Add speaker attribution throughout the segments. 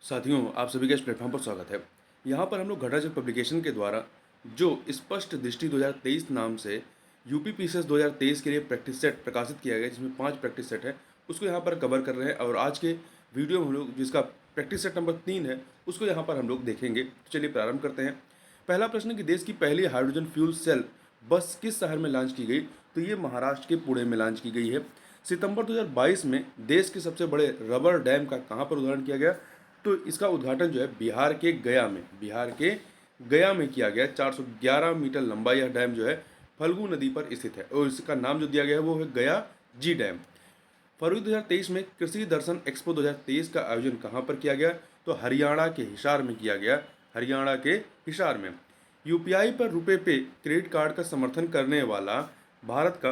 Speaker 1: साथियों, आप सभी का इस प्लेटफॉर्म पर स्वागत है। यहाँ पर हम लोग घटाचल पब्लिकेशन के द्वारा जो स्पष्ट दृष्टि 2023 नाम से यूपी पीसीएस 2023 के लिए प्रैक्टिस सेट प्रकाशित किया गया है, जिसमें 5 प्रैक्टिस सेट है, उसको यहाँ पर कवर कर रहे हैं। और आज के वीडियो में हम लोग जिसका प्रैक्टिस सेट नंबर 3 है, उसको यहाँ पर हम लोग देखेंगे। तो चलिए प्रारंभ करते हैं। पहला प्रश्न कि देश की पहली हाइड्रोजन फ्यूल सेल बस किस शहर में लॉन्च की गई? तो ये महाराष्ट्र के पुणे में लॉन्च की गई है। सितंबर 2022 में देश के सबसे बड़े रबर डैम का कहाँ पर उद्घाटन किया गया? तो इसका उद्घाटन जो है बिहार के गया में किया गया। 411 मीटर लंबा यह डैम जो है फल्गु नदी पर स्थित है और इसका नाम जो दिया गया है वो है गया जी डैम। फरवरी 2023 में कृषि दर्शन एक्सपो 2023 का आयोजन कहाँ पर किया गया? तो हरियाणा के हिसार में किया गया। हरियाणा के हिसार में। यूपीआई पर रुपए पे क्रेडिट कार्ड का समर्थन करने वाला भारत का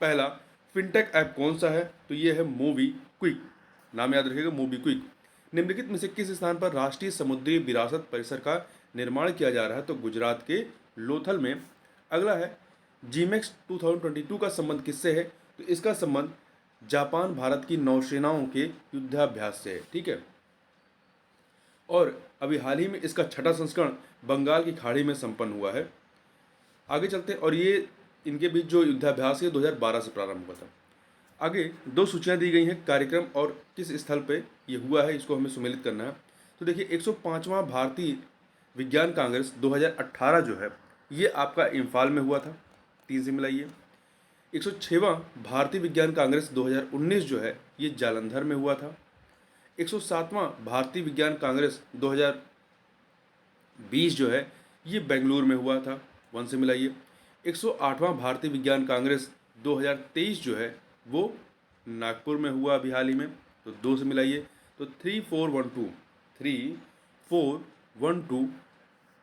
Speaker 1: पहला फिनटेक ऐप कौन सा है? तो ये है मोबी क्विक। नाम याद रखिएगा, मोबी क्विक। निम्नलिखित में से किस स्थान पर राष्ट्रीय समुद्री विरासत परिसर का निर्माण किया जा रहा है? तो गुजरात के लोथल में। अगला है जीमेक्स 2022 का संबंध किससे है? तो इसका संबंध जापान भारत की नौसेनाओं के युद्धाभ्यास से है। ठीक है। और अभी हाल ही में इसका छठा संस्करण बंगाल की खाड़ी में संपन्न हुआ है। आगे चलते हैं। और ये इनके बीच जो युद्धाभ्यास है 2012 से प्रारंभ हुआ था। आगे दो सूचियां दी गई हैं कार्यक्रम और किस स्थल पे ये हुआ है, इसको हमें सुमेलित करना है। तो देखिए 105वां भारतीय विज्ञान कांग्रेस 2018 जो है ये आपका इम्फाल में हुआ था। 3 से मिलाइए। 106वां भारतीय विज्ञान कांग्रेस 2019 जो है ये जालंधर में हुआ था। 107वां भारतीय विज्ञान कांग्रेस 2020 जो है ये बेंगलुरु में हुआ था। 1 से मिलाइए। 108वां भारतीय विज्ञान कांग्रेस 2023 जो है वो नागपुर में हुआ अभी हाल ही में। तो 2 से मिलाइए। तो 3412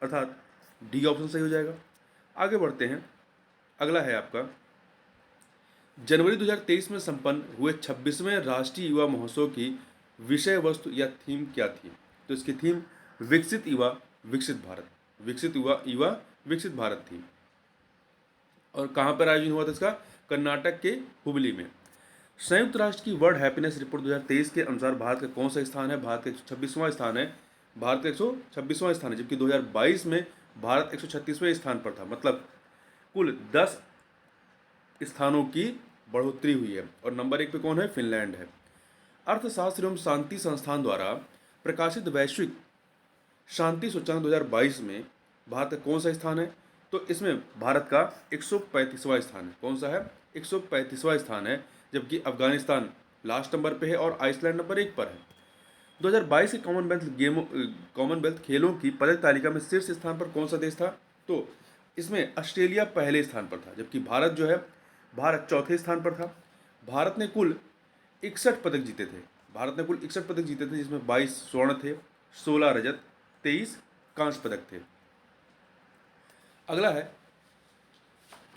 Speaker 1: अर्थात डी ऑप्शन सही हो जाएगा। आगे बढ़ते हैं। अगला है आपका जनवरी 2023 में संपन्न हुए 26वें राष्ट्रीय युवा महोत्सव की विषय वस्तु या थीम क्या थी? तो इसकी थीम विकसित युवा विकसित भारत, विकसित युवा युवा विकसित भारत थी। और कहाँ पर आयोजन हुआ था इसका? कर्नाटक के हुबली में। संयुक्त राष्ट्र की वर्ल्ड हैप्पीनेस रिपोर्ट 2023 के अनुसार भारत का कौन सा स्थान है? भारत का 126वां स्थान है। भारत का 126वां स्थान है, जबकि 2022 में भारत 136वें स्थान पर था। मतलब कुल 10 स्थानों की बढ़ोतरी हुई है। और नंबर 1 पे कौन है? फिनलैंड है। अर्थशास्त्र एवं शांति संस्थान द्वारा प्रकाशित वैश्विक शांति सूचकांक 2022 में भारत का कौन सा स्थान है? तो इसमें भारत का 135वां स्थान है। कौन सा है? 135वां स्थान है, जबकि अफगानिस्तान लास्ट नंबर पे है और आइसलैंड नंबर 1 पर है। 2022 के कॉमनवेल्थ खेलों की पदक तालिका में शीर्ष स्थान पर कौन सा देश था? तो इसमें ऑस्ट्रेलिया पहले स्थान पर था, जबकि भारत जो है भारत चौथे स्थान पर था। भारत ने कुल 61 पदक जीते थे। भारत ने कुल 61 पदक जीते थे, जिसमें 22 स्वर्ण थे, 16 रजत, 23 कांस्य पदक थे। अगला है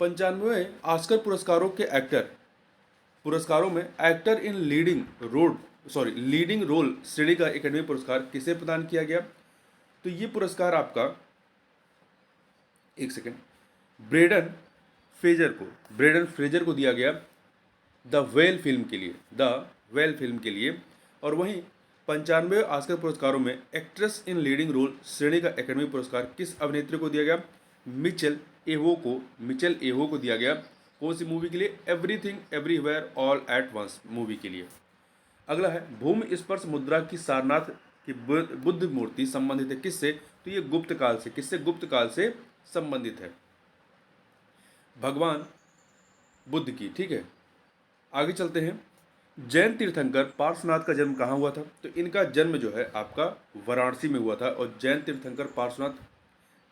Speaker 1: 95वें ऑस्कर पुरस्कारों में एक्टर इन लीडिंग रोल श्रेणी का एकेडमी पुरस्कार किसे प्रदान किया गया? तो ये पुरस्कार आपका एक सेकेंड ब्रेडन फ्रेजर को दिया गया द वेल फिल्म के लिए। और वहीं 95 ऑस्कर पुरस्कारों में एक्ट्रेस इन लीडिंग रोल श्रेणी का एकेडमी पुरस्कार किस अभिनेत्री को दिया गया? मिचेल एवो को दिया गया। कौन सी मूवी के लिए? Everything everywhere all at once movie के लिए। अगला है भूमि स्पर्श मुद्रा की सारनाथ की बुद्ध मूर्ति संबंधित है किससे? तो ये गुप्त काल से। किससे? गुप्त काल से संबंधित है, भगवान बुद्ध की। ठीक है। आगे चलते हैं। जैन तीर्थंकर पार्श्वनाथ का जन्म कहाँ हुआ था? तो इनका जन्म जो है आपका वाराणसी में हुआ था। और जैन तीर्थंकर पार्श्वनाथ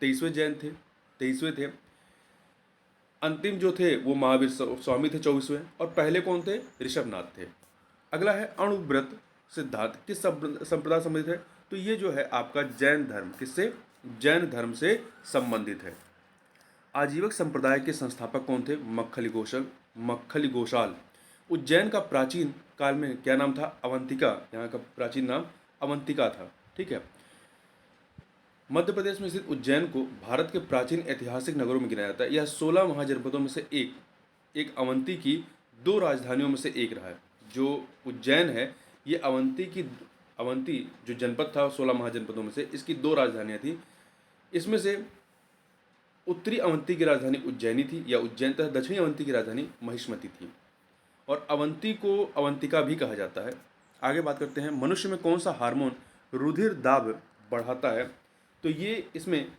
Speaker 1: 23वें थे। अंतिम जो थे वो महावीर स्वामी थे 24वें। और पहले कौन थे? ऋषभनाथ थे। अगला है अणुव्रत सिद्धांत किस संप्रदाय संबंधित है? तो ये जो है आपका जैन धर्म। किससे? जैन धर्म से संबंधित है। आजीवक संप्रदाय के संस्थापक कौन थे? मक्खली गोशाल। उज्जैन का प्राचीन काल में क्या नाम था? अवंतिका। यहाँ का प्राचीन नाम अवंतिका था। ठीक है। मध्य प्रदेश में स्थित उज्जैन को भारत के प्राचीन ऐतिहासिक नगरों में गिना जाता है। यह 16 महाजनपदों में से एक अवंती की 2 राजधानियों में से एक रहा है। जो उज्जैन है ये अवंती की अवंती जो जनपद था 16 महाजनपदों में से, इसकी 2 राजधानियाँ थी। इसमें से उत्तरी अवंती की राजधानी उज्जैनी थी या उज्जैन तथा दक्षिणी अवंती की राजधानी महिष्मती थी। और अवंती को अवंतिका भी कहा जाता है। आगे बात करते हैं, मनुष्य में कौन सा हार्मोन रुधिर दाब बढ़ाता है? तो ये इसमें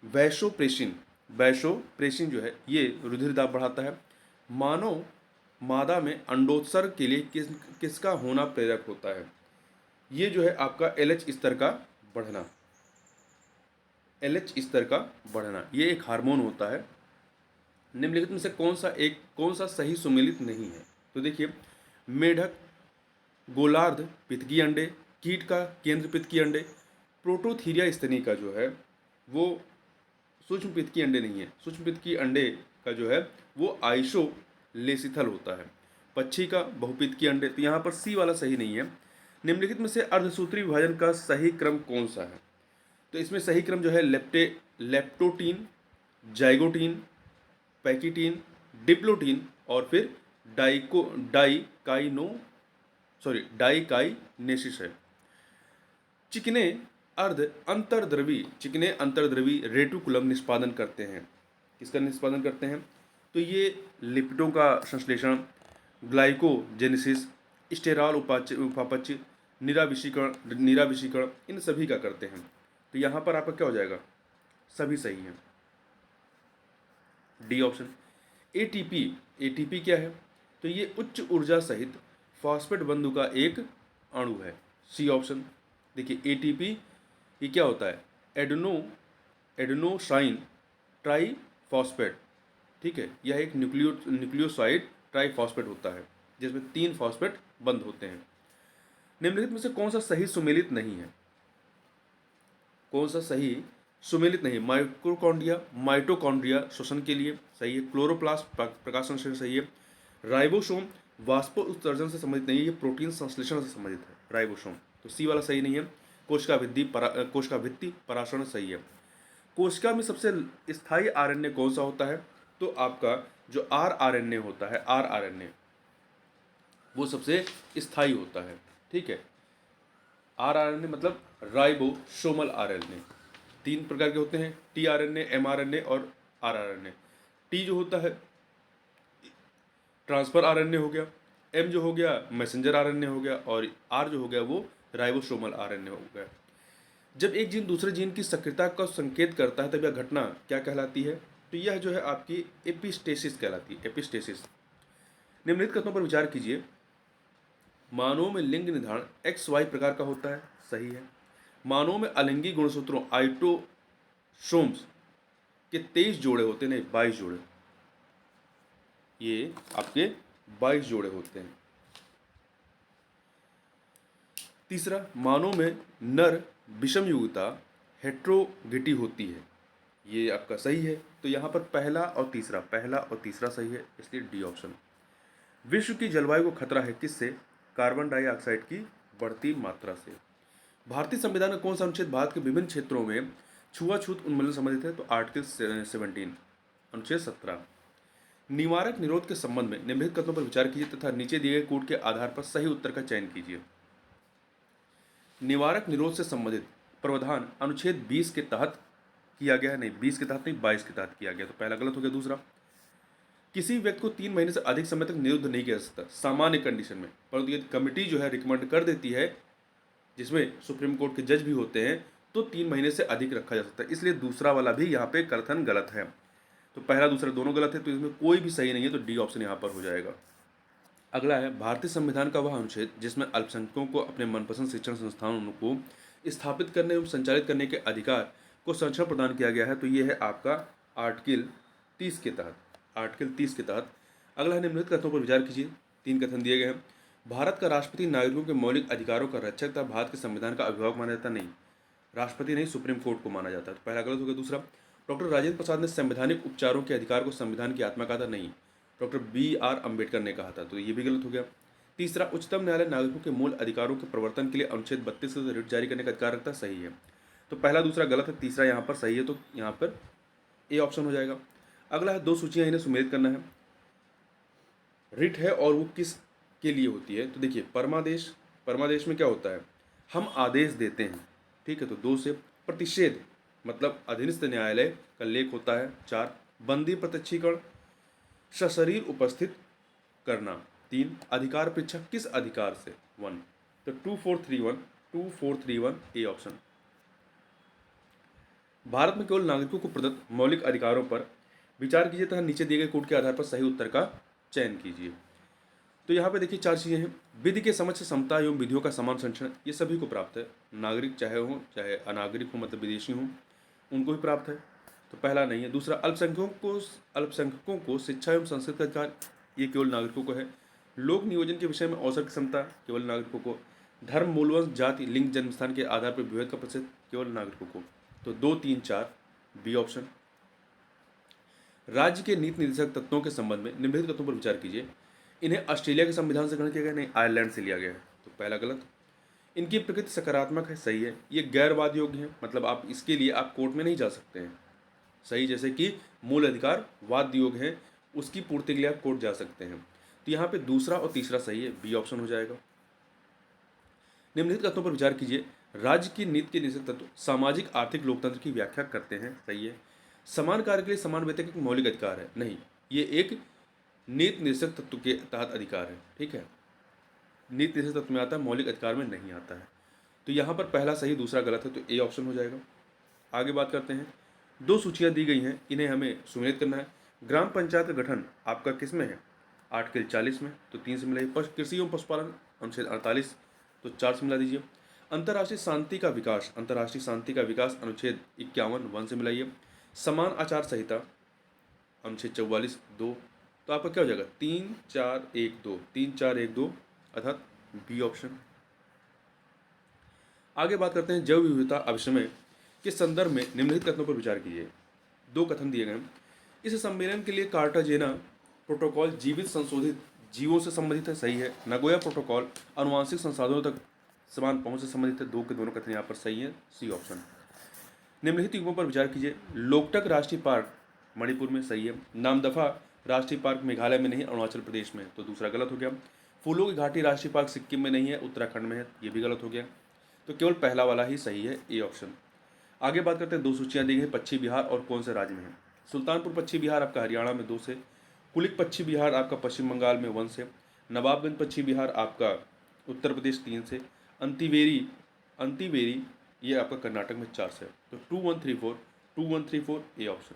Speaker 1: वैसोप्रेसिन वैसोप्रेसिन जो है ये रुधिर दाब बढ़ाता है। मानव मादा में अंडोत्सर्ग के लिए किसका होना प्रेरक होता है? ये जो है आपका एलएच स्तर का बढ़ना, एलएच स्तर का बढ़ना, ये एक हार्मोन होता है। निम्नलिखित में से कौन सा सही सुमेलित नहीं है? तो देखिए, मेढक गोलार्ध पित्तकी अंडे, कीट का केंद्र पित्तकी अंडे, प्रोटोथीरिया स्तनी का जो है वो सूक्ष्म पित्तकी अंडे नहीं है। सूक्ष्म पित्तकी अंडे का जो है वो आइसोलेसिथल होता है। पक्षी का बहुपित्तकी अंडे, तो यहाँ पर सी वाला सही नहीं है। निम्नलिखित में से अर्धसूत्री विभाजन का सही क्रम कौन सा है? तो इसमें सही क्रम जो है लेप्टोटीन, जाइगोटीन, पैकिटीन, डिप्लोटीन और फिर डाइकाइनेसिस है। चिकने अंतर्द्रवी रेटिकुलम निष्पादन करते हैं। किसका निष्पादन करते हैं? तो ये लिपिडों का संश्लेषण, ग्लाइकोजेनेसिस, स्टेरॉल उपापचय, निराविषीकरण इन सभी का करते हैं। तो यहाँ पर आपका क्या हो जाएगा? सभी सही हैं। D option. एटीपी क्या है? तो ये उच्च ऊर्जा सहित फॉस्फेट बंधु का एक अणु है। C option. देखिए एटीपी ये क्या होता है? एडेनोसाइन ट्राईफॉस्फेट, ठीक है, यह एक न्यूक्लियोसाइड ट्राईफॉस्फेट होता है जिसमें 3 फॉस्फेट बंद होते हैं। निम्नलिखित में से कौन सा सही सुमेलित नहीं है? कौन सा सही सुमेलित नहीं? माइटोकॉन्ड्रिया श्वसन के लिए सही है। क्लोरोप्लास्ट प्रकाश संश्लेषण सही है। राइबोसोम वाष्प उत्सर्जन से संबंधित नहीं है, ये प्रोटीन संश्लेषण से संबंधित है राइबोसोम, तो सी वाला सही नहीं है। कोशिका भित्ति पराशरण सही है। कोशिका में सबसे स्थायी आरएनए कौन सा होता है? तो आपका जो आरआरएनए होता है, आरआरएनए वो सबसे स्थायी होता है, ठीक है। आरआरएनए मतलब राइबोसोमल आरएनए। 3 प्रकार के होते हैं, टीआरएनए, एमआरएनए और आरआरएनए। टी जो होता है ट्रांसफर आरएनए हो गया, एम जो हो गया मैसेंजर आरएनए हो गया और आर जो हो गया वो राइबोसोमल आरएनए हो गया। जब एक जीन दूसरे जीन की सक्रियता का संकेत करता है तब यह घटना क्या कहलाती है? तो यह जो है आपकी एपिस्टेसिस कहलाती है, एपिस्टेसिस। निम्नलिखित कथनों पर विचार कीजिए। मानव में लिंग निर्धारण XY प्रकार का होता है, सही है। मानव में अलिंगी गुणसूत्रों आइटोसोम्स के 23 जोड़े होते हैं, नहीं 22 जोड़े, ये आपके 22 जोड़े होते हैं। तीसरा, मानव में नर विषम युगता हेट्रोगिटी होती है, ये आपका सही है। तो यहाँ पर पहला और तीसरा सही है, इसलिए डी ऑप्शन। विश्व की जलवायु को खतरा है किससे? कार्बन डाइऑक्साइड की बढ़ती मात्रा से। भारतीय संविधान का कौन सा अनुच्छेद भारत के विभिन्न क्षेत्रों में छुआछूत उन्मूलन संबंधित है? तो आर्टिकल 17, अनुच्छेद 17। निवारक निरोध के संबंध में निम्नलिखित कथनों पर विचार कीजिए तथा नीचे दिए गए कोड के आधार पर सही उत्तर का चयन कीजिए। निवारक निरोध से संबंधित प्रावधान अनुच्छेद 20 के तहत किया गया है, नहीं 20 के तहत नहीं 22 के तहत किया गया, तो पहला गलत हो गया। दूसरा, किसी व्यक्ति को 3 महीने से अधिक समय तक निरुद्ध नहीं किया जा सकता सामान्य कंडीशन में, परंतु यदि कमिटी जो है रिकमेंड कर देती है, जिसमें सुप्रीम कोर्ट के जज भी होते हैं, तो 3 महीने से अधिक रखा जा सकता है। इसलिए दूसरा वाला भी यहाँ पे कथन गलत है। तो पहला दूसरा दोनों गलत है, तो इसमें कोई भी सही नहीं है, तो डी ऑप्शन यहाँ पर हो जाएगा। अगला है, भारतीय संविधान का वह अनुच्छेद जिसमें अल्पसंख्यकों को अपने मनपसंद शिक्षण संस्थानों को स्थापित करने एवं संचालित करने के अधिकार को संरक्षण प्रदान किया गया है, तो ये है आपका आर्टिकल 30 के तहत। अगला है, निम्नलिखित कथनों पर विचार कीजिए। 3 कथन दिए गए हैं। भारत का राष्ट्रपति नागरिकों के मौलिक अधिकारों का रक्षक तथा भारत के संविधान का अभिभावक माना जाता नहीं, राष्ट्रपति नहीं सुप्रीम कोर्ट को माना जाता है, तो पहला गलत हो गया। दूसरा, डॉक्टर राजेंद्र प्रसाद ने संवैधानिक उपचारों के अधिकार को संविधान की आत्मा कहा था, नहीं डॉक्टर BR अम्बेडकर ने कहा था, तो ये भी गलत हो गया। तीसरा, उच्चतम न्यायालय नागरिकों के मूल अधिकारों के प्रवर्तन के लिए अनुच्छेद 32 से रिट जारी करने का अधिकार रखता है, सही है। तो पहला दूसरा गलत है, तीसरा यहाँ पर सही है, तो यहाँ पर ए ऑप्शन हो जाएगा। अगला है, 2 सूचियाँ इन्हें सुमेलित करना है। रिट है और वो किस के लिए होती है? तो देखिए परमादेश में क्या होता है? हम आदेश देते हैं, ठीक है। तो 2 से प्रतिषेध मतलब अधीनस्थ न्यायालय का लेख होता है। 4 बंदी प्रत्यक्षीकरण सशरीर उपस्थित करना। 3 अधिकार परीक्षा किस अधिकार से 1। तो 2431 ए ऑप्शन। भारत में केवल नागरिकों को प्रदत्त मौलिक अधिकारों पर विचार कीजिए तथा नीचे दिए गए कोड के आधार पर सही उत्तर का चयन कीजिए। तो यहाँ पे देखिए 4 चीज़ें हैं। विधि के समक्ष समता एवं विधियों का समान संरक्षण, ये सभी को प्राप्त है। नागरिक चाहे हो चाहे अनागरिक हो मतलब विदेशी हो, उनको भी प्राप्त है। तो पहला नहीं है। दूसरा अल्पसंख्यकों को शिक्षा एवं संस्कृति का अधिकार, ये केवल नागरिकों को है। लोक नियोजन के विषय में अवसर की क्षमता केवल नागरिकों को। धर्म मूलवंश जाति लिंग जन्म स्थान के आधार पर विभेद का प्रतिशत केवल नागरिकों को। तो 2 3 4 बी ऑप्शन। राज्य के नीति निर्देशक तत्वों के संबंध में निम्नलिखित तत्वों पर विचार कीजिए। इन्हें ऑस्ट्रेलिया के संविधान से ग्रहण किया गया, नहीं आयरलैंड से लिया गया है। तो पहला गलत। इनकी प्रकृति सकारात्मक है, सही है। ये गैर वाद योग्य है, मतलब आप इसके लिए आप कोर्ट में नहीं जा सकते हैं, सही। जैसे कि मूल अधिकार वाद योग्य है, उसकी पूर्ति के लिए आप कोर्ट जा सकते हैं। तो यहाँ पे दूसरा और तीसरा सही है, बी ऑप्शन हो जाएगा। निम्नलिखित तत्वों पर विचार कीजिए। राज्य की नीति के निश्चित तत्व सामाजिक आर्थिक लोकतंत्र की व्याख्या करते हैं, सही है। समान कार्य के लिए समान वेतन एक मौलिक अधिकार है, नहीं, ये एक नीति निश्चित तत्व के तहत अधिकार है, ठीक है। नीति निश्चित तत्व में आता है, मौलिक अधिकार में नहीं आता है। तो यहाँ पर पहला सही दूसरा गलत है, तो ए ऑप्शन हो जाएगा। आगे बात करते हैं। 2 सूचियाँ दी गई हैं, इन्हें हमें सुमेलित करना है। ग्राम पंचायत का गठन आपका किस में है? आर्टिकल 40 में, तो 3 से मिलाइए। कृषि एवं पशुपालन अनुच्छेद 48, तो 4 से मिला दीजिए। अंतर्राष्ट्रीय शांति का विकास अनुच्छेद 51 1 से मिलाइए। समान आचार संहिता अनुच्छेद 44 2। तो आपका क्या हो जाएगा? 3 4 1 2, 3 4 1 2 अर्थात बी ऑप्शन। आगे बात करते हैं। जैव विविधता अभिसमय के संदर्भ में निम्नलिखित कथनों पर विचार कीजिए। 2 कथन दिए गए हैं। इस सम्मेलन के लिए कार्टाजेना प्रोटोकॉल जीवित संशोधित जीवों से संबंधित है, सही है। नगोया प्रोटोकॉल अनुवांशिक संसाधनों तक समान पहुंच से संबंधित है। 2 के दोनों कथन यहाँ पर सही है, सी ऑप्शन। निम्नलिखित युग्मों पर विचार कीजिए। लोकटक राष्ट्रीय पार्क मणिपुर में, सही है। नामदफा राष्ट्रीय पार्क मेघालय में नहीं, अरुणाचल प्रदेश में, तो दूसरा गलत हो गया। फूलों की घाटी राष्ट्रीय पार्क सिक्किम में नहीं है, उत्तराखंड में है, ये भी गलत हो गया। तो केवल पहला वाला ही सही है, ए ऑप्शन। आगे बात करते हैं। 2 सूचियाँ दी गई हैं, पश्चिम बिहार और कौन से राज्य में है। सुल्तानपुर पश्चिम बिहार आपका हरियाणा में 2 से, कुलिक पश्चिम बिहार आपका पश्चिम बंगाल में 1 से, नवाबगंज पश्चिम बिहार आपका उत्तर प्रदेश 3 से, अंतिवेरी ये आपका कर्नाटक में 4 से। तो 2134 ए ऑप्शन।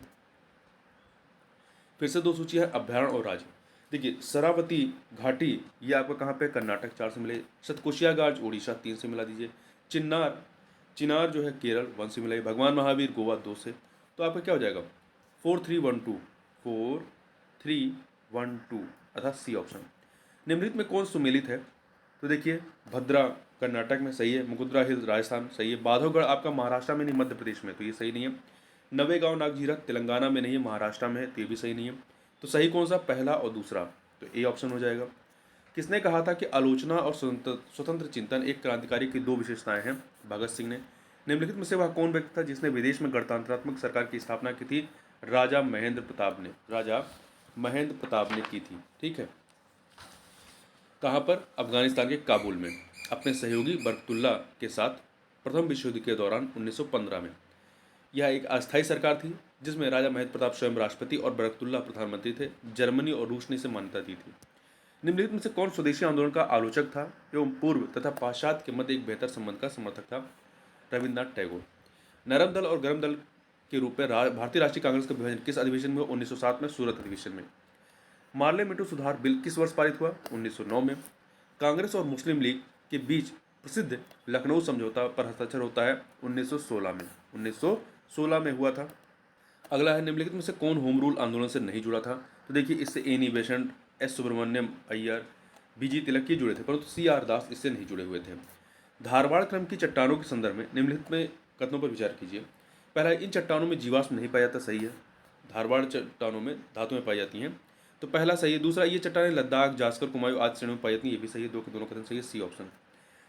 Speaker 1: फिर से 2 सूची है, अभ्यारण्य और राज्य। देखिए शरावती घाटी ये आपका कहाँ पे? कर्नाटक 4 से मिले। सतकोशिया गार्ज उड़ीसा 3 से मिला दीजिए। चिनार जो है केरल 1 से मिलाइए। भगवान महावीर गोवा 2 से। तो आपका क्या हो जाएगा? 4312 अर्थात सी ऑप्शन। निम्नलिखित में कौन सुमेलित है? तो देखिए भद्रा कर्नाटक में, सही है। मुकुंदरा हिल्स राजस्थान, सही है। बांधवगढ़ आपका महाराष्ट्र में नहीं, मध्य प्रदेश में, तो ये सही नहीं है। नवेगांव नागजीरा तेलंगाना में नहीं है, महाराष्ट्र में है, तो ये भी सही नहीं है। तो सही कौन सा? पहला और दूसरा, तो ए ऑप्शन हो जाएगा। किसने कहा था कि आलोचना और स्वतंत्र चिंतन एक क्रांतिकारी की 2 विशेषताएं हैं? भगत सिंह ने। निम्नलिखित में से वह कौन व्यक्ति था जिसने विदेश में गणतंत्रात्मक सरकार की स्थापना की थी? राजा महेंद्र प्रताप ने की थी, ठीक है। कहाँ पर? अफगानिस्तान के काबुल में, अपने सहयोगी बरकतुल्ला के साथ प्रथम विश्व युद्ध के दौरान 1915 में। यह एक अस्थायी सरकार थी जिसमें राजा महेंद्र प्रताप स्वयं राष्ट्रपति और बरकतुल्ला प्रधानमंत्री थे। जर्मनी और रूस ने इसे मान्यता दी थी। निम्नलिखित में से कौन स्वदेशी आंदोलन का आलोचक था एवं पूर्व तथा पाश्चात्य के मध्य एक बेहतर संबंध का समर्थक था? रविन्द्रनाथ टैगोर। नरम दल और गरम दल के रूप में भारतीय राष्ट्रीय कांग्रेस का विभाजन किस अधिवेशन में हुआ? 1907 में, सूरत अधिवेशन में। मार्लेमेंटो सुधार बिल किस वर्ष पारित हुआ? 1909 में। कांग्रेस और मुस्लिम लीग के बीच प्रसिद्ध लखनऊ समझौता पर हस्ताक्षर होता है 1916 में, 1916 में हुआ था। अगला है, निम्नलिखित में से कौन होम रूल आंदोलन से नहीं जुड़ा था? तो देखिए इससे Annie Besant, S Subramaniam Iyer, BG Tilak ये जुड़े थे, परंतु CR दास इससे नहीं जुड़े हुए थे। धारवाड़ क्रम की चट्टानों के संदर्भ में निम्नलिखित में कथनों पर विचार कीजिए। पहला, इन चट्टानों में जीवाश्म नहीं पाया जाता, सही है। धारवाड़ चट्टानों में धातुएं पाई जाती हैं, तो पहला सही है। दूसरा, ये चट्टानें लद्दाख, जास्कर, कुमायूं आदि श्रेणियों में पाई जाती हैं, ये भी सही है। 2 के दोनों कथन सही है, सी ऑप्शन।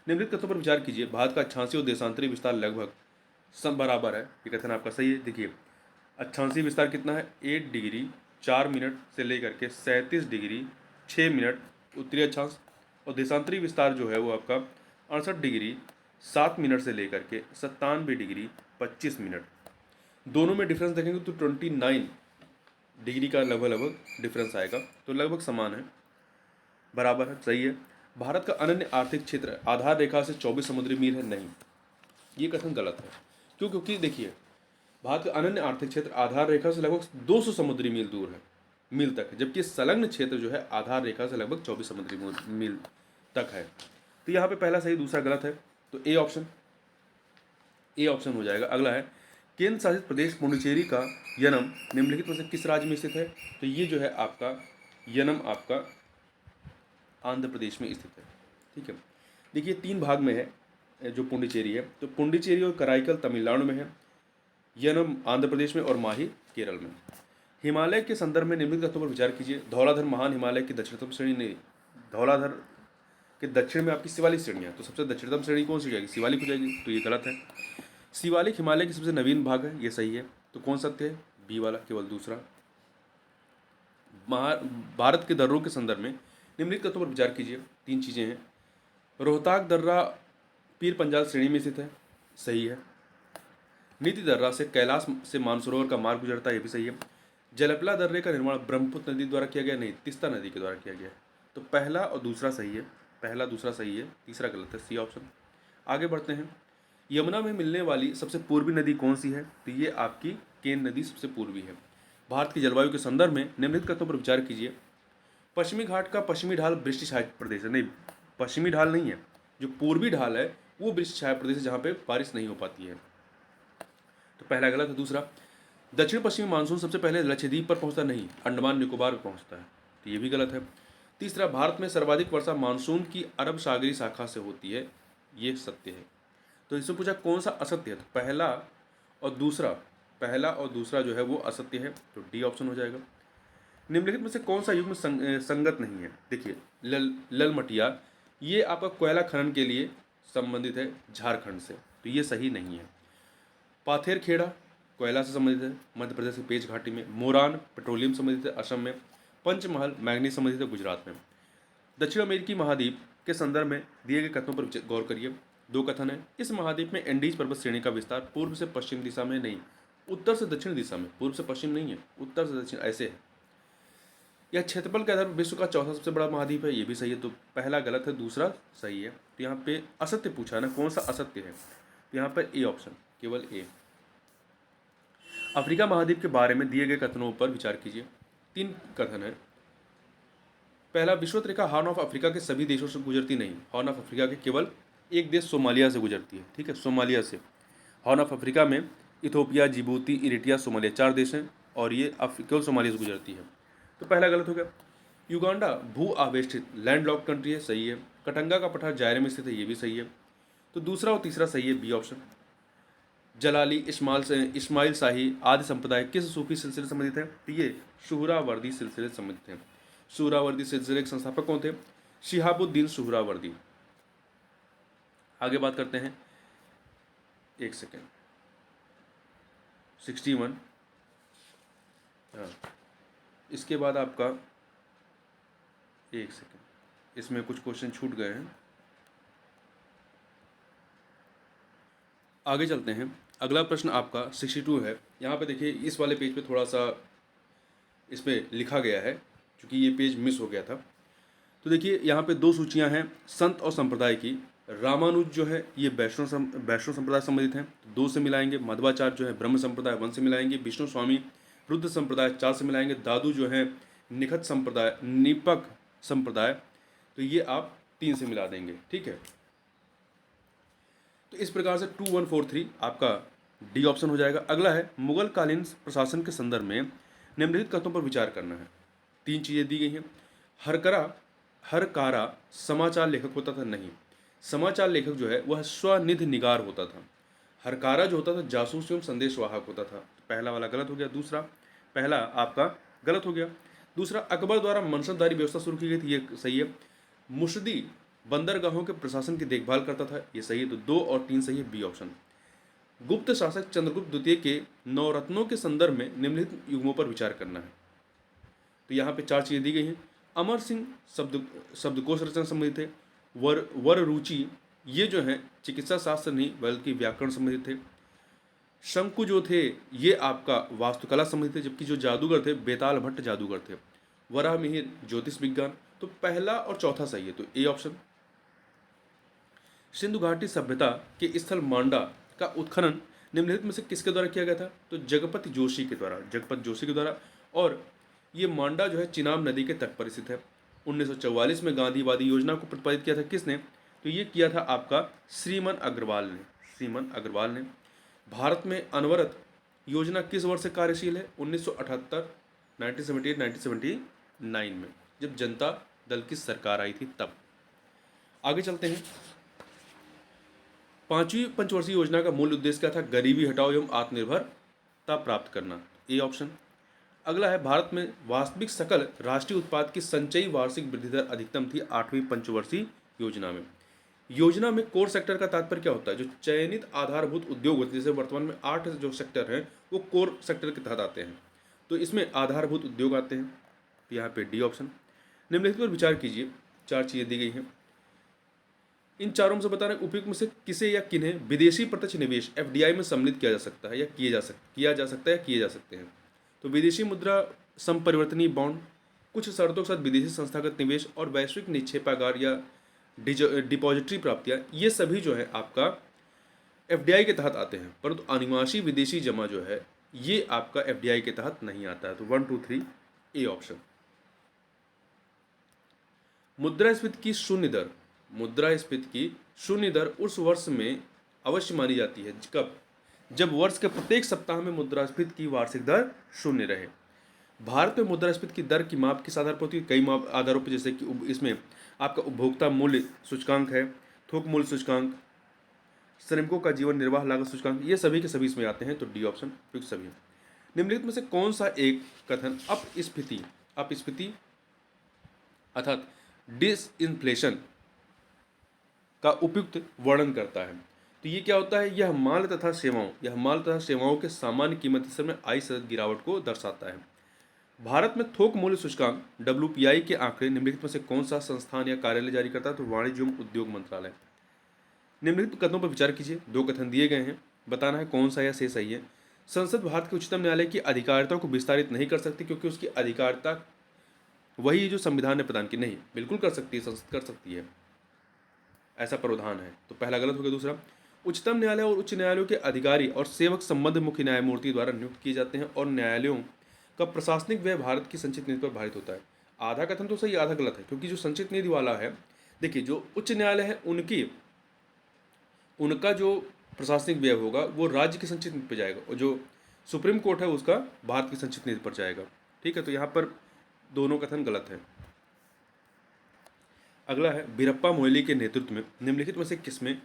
Speaker 1: निम्नलिखित कथनों पर विचार कीजिए। भारत का अक्षांशीय और देशांतरी विस्तार लगभग सब बराबर है, ये कथन आपका सही है। देखिए अक्षांशीय विस्तार कितना है? 8 डिग्री 4 मिनट से लेकर के 37 डिग्री 6 मिनट उत्तरी अक्षांश, और देशांतरी विस्तार जो है वो आपका 68 डिग्री 7 मिनट से लेकर के 97 डिग्री 25 मिनट। दोनों में डिफरेंस देखेंगे तो 29 डिग्री का लगभग लगभग डिफरेंस आएगा, तो लगभग समान है, बराबर है, सही है। भारत का अनन्य आर्थिक क्षेत्र आधार रेखा से 24 समुद्री मील है, नहीं, ये कथन गलत है। क्यों? क्योंकि देखिए, भारत का अनन्य आर्थिक क्षेत्र आधार रेखा से लगभग 200 समुद्री मील दूर है, मील तक है, जबकि संलग्न क्षेत्र जो है आधार रेखा से लगभग 24 समुद्री मील तक है। तो यहाँ पे पहला सही, दूसरा गलत है, तो ए ऑप्शन हो जाएगा। अगला है, केंद्र शासित प्रदेश पुडुचेरी का यनम निम्नलिखित में से किस राज्य में स्थित है? तो ये जो है आपका यनम आपका आंध्र प्रदेश में स्थित है, ठीक है। देखिए 3 भाग में है जो पुडुचेरी है, तो पुडुचेरी और कराईकल तमिलनाडु में है, यनम आंध्र प्रदेश में और माही केरल में। हिमालय के संदर्भ में निम्नलिखित तथ्यों पर विचार कीजिए। धौलाधर महान हिमालय की दक्षिणतम श्रेणी नहीं, धौलाधर के दक्षिण में आपकी शिवालिक श्रेणियाँ, तो सबसे दक्षिणतम श्रेणी कौन सी हो जाएगी? शिवालिक हो जाएगी, तो ये गलत है। शिवालिक हिमालय की सबसे नवीन भाग है, ये सही है, तो कौन सत्य है? बी वाला, केवल दूसरा। भारत के दर्रों के संदर्भ में निम्नलिखित तथ्यों पर विचार कीजिए। 3 चीज़ें हैं। रोहताक दर्रा पीर पंजाल श्रेणी में स्थित है, सही है। नीति दर्रा से कैलाश से मानसरोवर का मार्ग गुजरता है, ये भी सही है। जलपला दर्रे का निर्माण ब्रह्मपुत्र नदी द्वारा किया गया, नहीं, तीस्ता नदी के द्वारा किया गया है। तो पहला और दूसरा सही है, पहला दूसरा सही है, तीसरा गलत है, सी ऑप्शन। आगे बढ़ते हैं। यमुना में मिलने वाली सबसे पूर्वी नदी कौन सी है? तो ये आपकी केन नदी सबसे पूर्वी है। भारत की जलवायु के संदर्भ में निम्नलिखित तथ्यों पर विचार कीजिए। पश्चिमी घाट का पश्चिमी ढाल वृष्टिछाया प्रदेश है, नहीं, पश्चिमी ढाल नहीं है, जो पूर्वी ढाल है वो वृष्टिछाया प्रदेश है, जहाँ पे बारिश नहीं हो पाती है, तो पहला गलत है। दूसरा, दक्षिण पश्चिमी मानसून सबसे पहले लक्षद्वीप पर पहुंचता नहीं, अंडमान निकोबार पर पहुंचता है, तो ये भी गलत है। तीसरा, भारत में सर्वाधिक वर्षा मानसून की अरब सागरी शाखा से होती है, ये सत्य है। तो इसमें पूछा कौन सा असत्य है, तो पहला और दूसरा जो है वो असत्य है, तो डी ऑप्शन हो जाएगा। निम्नलिखित में से कौन सा युग्म संगत नहीं है? देखिए ललमटिया, ये आपका कोयला खनन के लिए संबंधित है झारखंड से, तो ये सही नहीं है। पाथेर खेड़ा कोयला से संबंधित है मध्य प्रदेश की पेच घाटी में। मोरान पेट्रोलियम संबंधित है असम में। पंचमहल मैग्नीज संबंधित है गुजरात में। दक्षिण अमेरिकी महाद्वीप के संदर्भ में दिए गए कथनों पर गौर करिए। 2 कथन है। इस महाद्वीप में एंडीज पर्वत श्रेणी का विस्तार पूर्व से पश्चिम दिशा में नहीं, उत्तर से दक्षिण दिशा में, पूर्व से पश्चिम नहीं है, उत्तर से दक्षिण ऐसे है। यह क्षेत्रफल के आधार पर विश्व का चौथा सबसे बड़ा महाद्वीप है, ये भी सही है, तो पहला गलत है, दूसरा सही है। तो यहाँ पे असत्य पूछा ना, कौन सा असत्य है, तो यहाँ पर ए ऑप्शन, केवल ए। अफ्रीका महाद्वीप के बारे में दिए गए कथनों पर विचार कीजिए। 3 कथन है। पहला, विषुवत रेखा हॉर्न ऑफ अफ्रीका के सभी देशों से गुजरती नहीं, हॉर्न ऑफ अफ्रीका के केवल एक देश सोमालिया से गुजरती है, ठीक है, सोमालिया से। हॉर्न ऑफ अफ्रीका में इथोपिया, जिबूती, इरिट्रिया, सोमालिया 4 देश हैं और ये केवल सोमालिया से गुजरती है, तो पहला गलत हो गया। युगांडा भू आवेष्टित लैंडलॉक कंट्री है, सही है। कटंगा का पठार जायरे में स्थित है, ये भी सही है, तो दूसरा और तीसरा सही है, बी ऑप्शन। जलाली इस्माइल शाही आदि संप्रदाय किस सूफी सिलसिले से संबंधित है? तो ये सुहरावर्दी सिलसिले से संबंधित है। सुहरावर्दी सिलसिले के संस्थापक कौन थे? शिहाबुद्दीन सुहरावर्दी। आगे बात करते हैं, एक सेकेंड, 61, हाँ, इसके बाद आपका एक सेकेंड, इसमें कुछ क्वेश्चन छूट गए हैं, आगे चलते हैं। अगला प्रश्न आपका 62 है। यहाँ पे देखिए इस वाले पेज पे थोड़ा सा इस पर लिखा गया है क्योंकि ये पेज मिस हो गया था। तो देखिए यहाँ पे 2 सूचियाँ हैं संत और संप्रदाय की। रामानुज जो है ये वैष्णव संप्रदाय संबंधित हैं, 2 से मिलाएंगे। मध्वाचार्य जो है ब्रह्म संप्रदाय 1 से मिलाएंगे। विष्णु स्वामी रुद्र संप्रदाय 4 से मिलाएंगे। दादू जो है निपक संप्रदाय, तो ये आप 3 से मिला देंगे, ठीक है। तो इस प्रकार से 2143 आपका डी ऑप्शन हो जाएगा। अगला है, मुगल कालीन प्रशासन के संदर्भ में निम्नलिखित कथनों पर विचार करना है। 3 चीज़ें दी गई हैं। हरकारा समाचार लेखक होता था, नहीं, समाचार लेखक जो है वह स्वनिधि निगार होता था। हरकारा जो होता था जासूस एवं संदेशवाहक होता था, तो पहला वाला गलत हो गया। दूसरा, पहला आपका गलत हो गया। दूसरा, अकबर द्वारा मनसबदारी व्यवस्था शुरू की गई थी, ये सही है। मुर्शदी बंदरगाहों के प्रशासन की देखभाल करता था, ये सही है, तो 2 और 3 सही है, बी ऑप्शन। गुप्त शासक चंद्रगुप्त द्वितीय के नवरत्नों के संदर्भ में निम्नलिखित युग्मों पर विचार करना है। तो यहाँ पे 4 चीज़ें दी गई हैं। अमर सिंह शब्दकोश रचना संबंधित है। वर रुचि ये जो हैं चिकित्सा शास्त्र नहीं बल्कि व्याकरण संबंधित थे। शंकु जो थे ये आपका वास्तुकला संबंधित थे, जबकि जो जादूगर थे बेताल भट्ट जादूगर थे। वराह मिहिर ज्योतिष विज्ञान। तो पहला और चौथा सही है, तो ए ऑप्शन। सिंधु घाटी सभ्यता के स्थल मांडा का उत्खनन निम्नलिखित में से किसके द्वारा किया गया था? तो जगपति जोशी के द्वारा, जगपति जोशी के द्वारा। और ये मांडा जो है चिनाब नदी के तट पर स्थित है। 1944 में गांधीवादी योजना को प्रतिपादित किया था किसने? तो ये किया था आपका श्रीमन अग्रवाल ने, श्रीमन अग्रवाल ने। भारत में अनवरत योजना किस वर्ष से कार्यशील है? 1978, 1978, 1979 में, जब जनता दल की सरकार आई थी तब। आगे चलते हैं। पांचवी पंचवर्षीय योजना का मूल उद्देश्य क्या था? गरीबी हटाओ एवं आत्मनिर्भरता प्राप्त करना, ए ऑप्शन। अगला है भारत में वास्तविक सकल राष्ट्रीय उत्पाद की संचयी वार्षिक वृद्धि दर अधिकतम थी 8वीं पंचवर्षीय योजना में। योजना में कोर सेक्टर का तात्पर्य क्या होता है? जो चयनित आधारभूत उद्योग होते हैं, जैसे वर्तमान में 8 जो सेक्टर हैं वो कोर सेक्टर के तहत आते हैं, तो इसमें आधारभूत उद्योग आते हैं। तो यहाँ पे डी ऑप्शन। निम्नलिखित पर विचार कीजिए, 4 चीजें दी गई हैं, इन चारों में से बताना उपयुक्त में से किसे या किन्हें विदेशी प्रत्यक्ष निवेश एफडीआई में सम्मिलित किया जा सकता है या किए जा सकते हैं। तो विदेशी मुद्रा संपरिवर्तनीय बॉन्ड, कुछ शर्तों के साथ विदेशी संस्थागत निवेश और वैश्विक निक्षेपागार या डिपॉजिटरी प्राप्तियां, ये सभी जो है आपका एफडीआई के तहत आते हैं, परंतु अनिवासी विदेशी जमा जो है ये आपका एफडीआई के तहत नहीं आता है। तो 1, 2, 3 ए ऑप्शन। मुद्रास्फीति की शून्य दर, मुद्रास्फीति की शून्य दर उस वर्ष में अवश्य मानी जाती है कब? जब वर्ष के प्रत्येक सप्ताह में मुद्रास्फीति की वार्षिक दर शून्य रहे। भारत में मुद्रास्फीति की दर की माप किस आधार पर होती है? कई माप आधारों पर, जैसे कि इसमें आपका उपभोक्ता मूल्य सूचकांक है, थोक मूल्य सूचकांक, श्रमिकों का जीवन निर्वाह लागत सूचकांक, ये सभी के सभी इसमें आते हैं। तो डी ऑप्शन उपयुक्त सभी। निम्नलिखित में से कौन सा एक कथन अपस्फीति अर्थात डिसइंफ्लेशन का उपयुक्त वर्णन करता है? तो ये क्या होता है? यह माल तथा सेवाओं के सामान्य कीमत स्तर में आई सतत गिरावट को दर्शाता है। भारत में थोक मूल्य सूचकांक WPI के आंकड़े निम्नलिखित में से कौन सा संस्थान या कार्यालय जारी करता है? तो वाणिज्य एवं उद्योग मंत्रालय। निम्नलिखित कथनों पर विचार कीजिए, 2 कथन दिए गए हैं, बताना है कौन सा या से सही है। संसद भारत के उच्चतम न्यायालय की अधिकारिता को विस्तारित नहीं कर सकती क्योंकि उसकी अधिकारिता वही जो संविधान ने प्रदान की। नहीं, बिल्कुल कर सकती है, संसद कर सकती है, ऐसा प्रावधान है। तो पहला गलत हो गया। दूसरा, उच्चतम न्यायालय और उच्च न्यायालयों के अधिकारी और सेवक संबंध मुख्य न्यायमूर्ति द्वारा नियुक्त किए जाते हैं और न्यायालयों का प्रशासनिक व्यय भारत की संचित निधि पर भारित होता है। आधा कथन तो सही, आधा गलत है, क्योंकि जो संचित निधि वाला है, देखिए जो उच्च न्यायालय है उनका जो प्रशासनिक व्यय होगा वो राज्य की संचित निधि पर जाएगा और जो सुप्रीम कोर्ट है उसका भारत की संचित निधि पर जाएगा। ठीक है, तो यहाँ पर दोनों कथन गलत है। अगला है, बीरप्पा मोइली के नेतृत्व में निम्नलिखित में से किसमें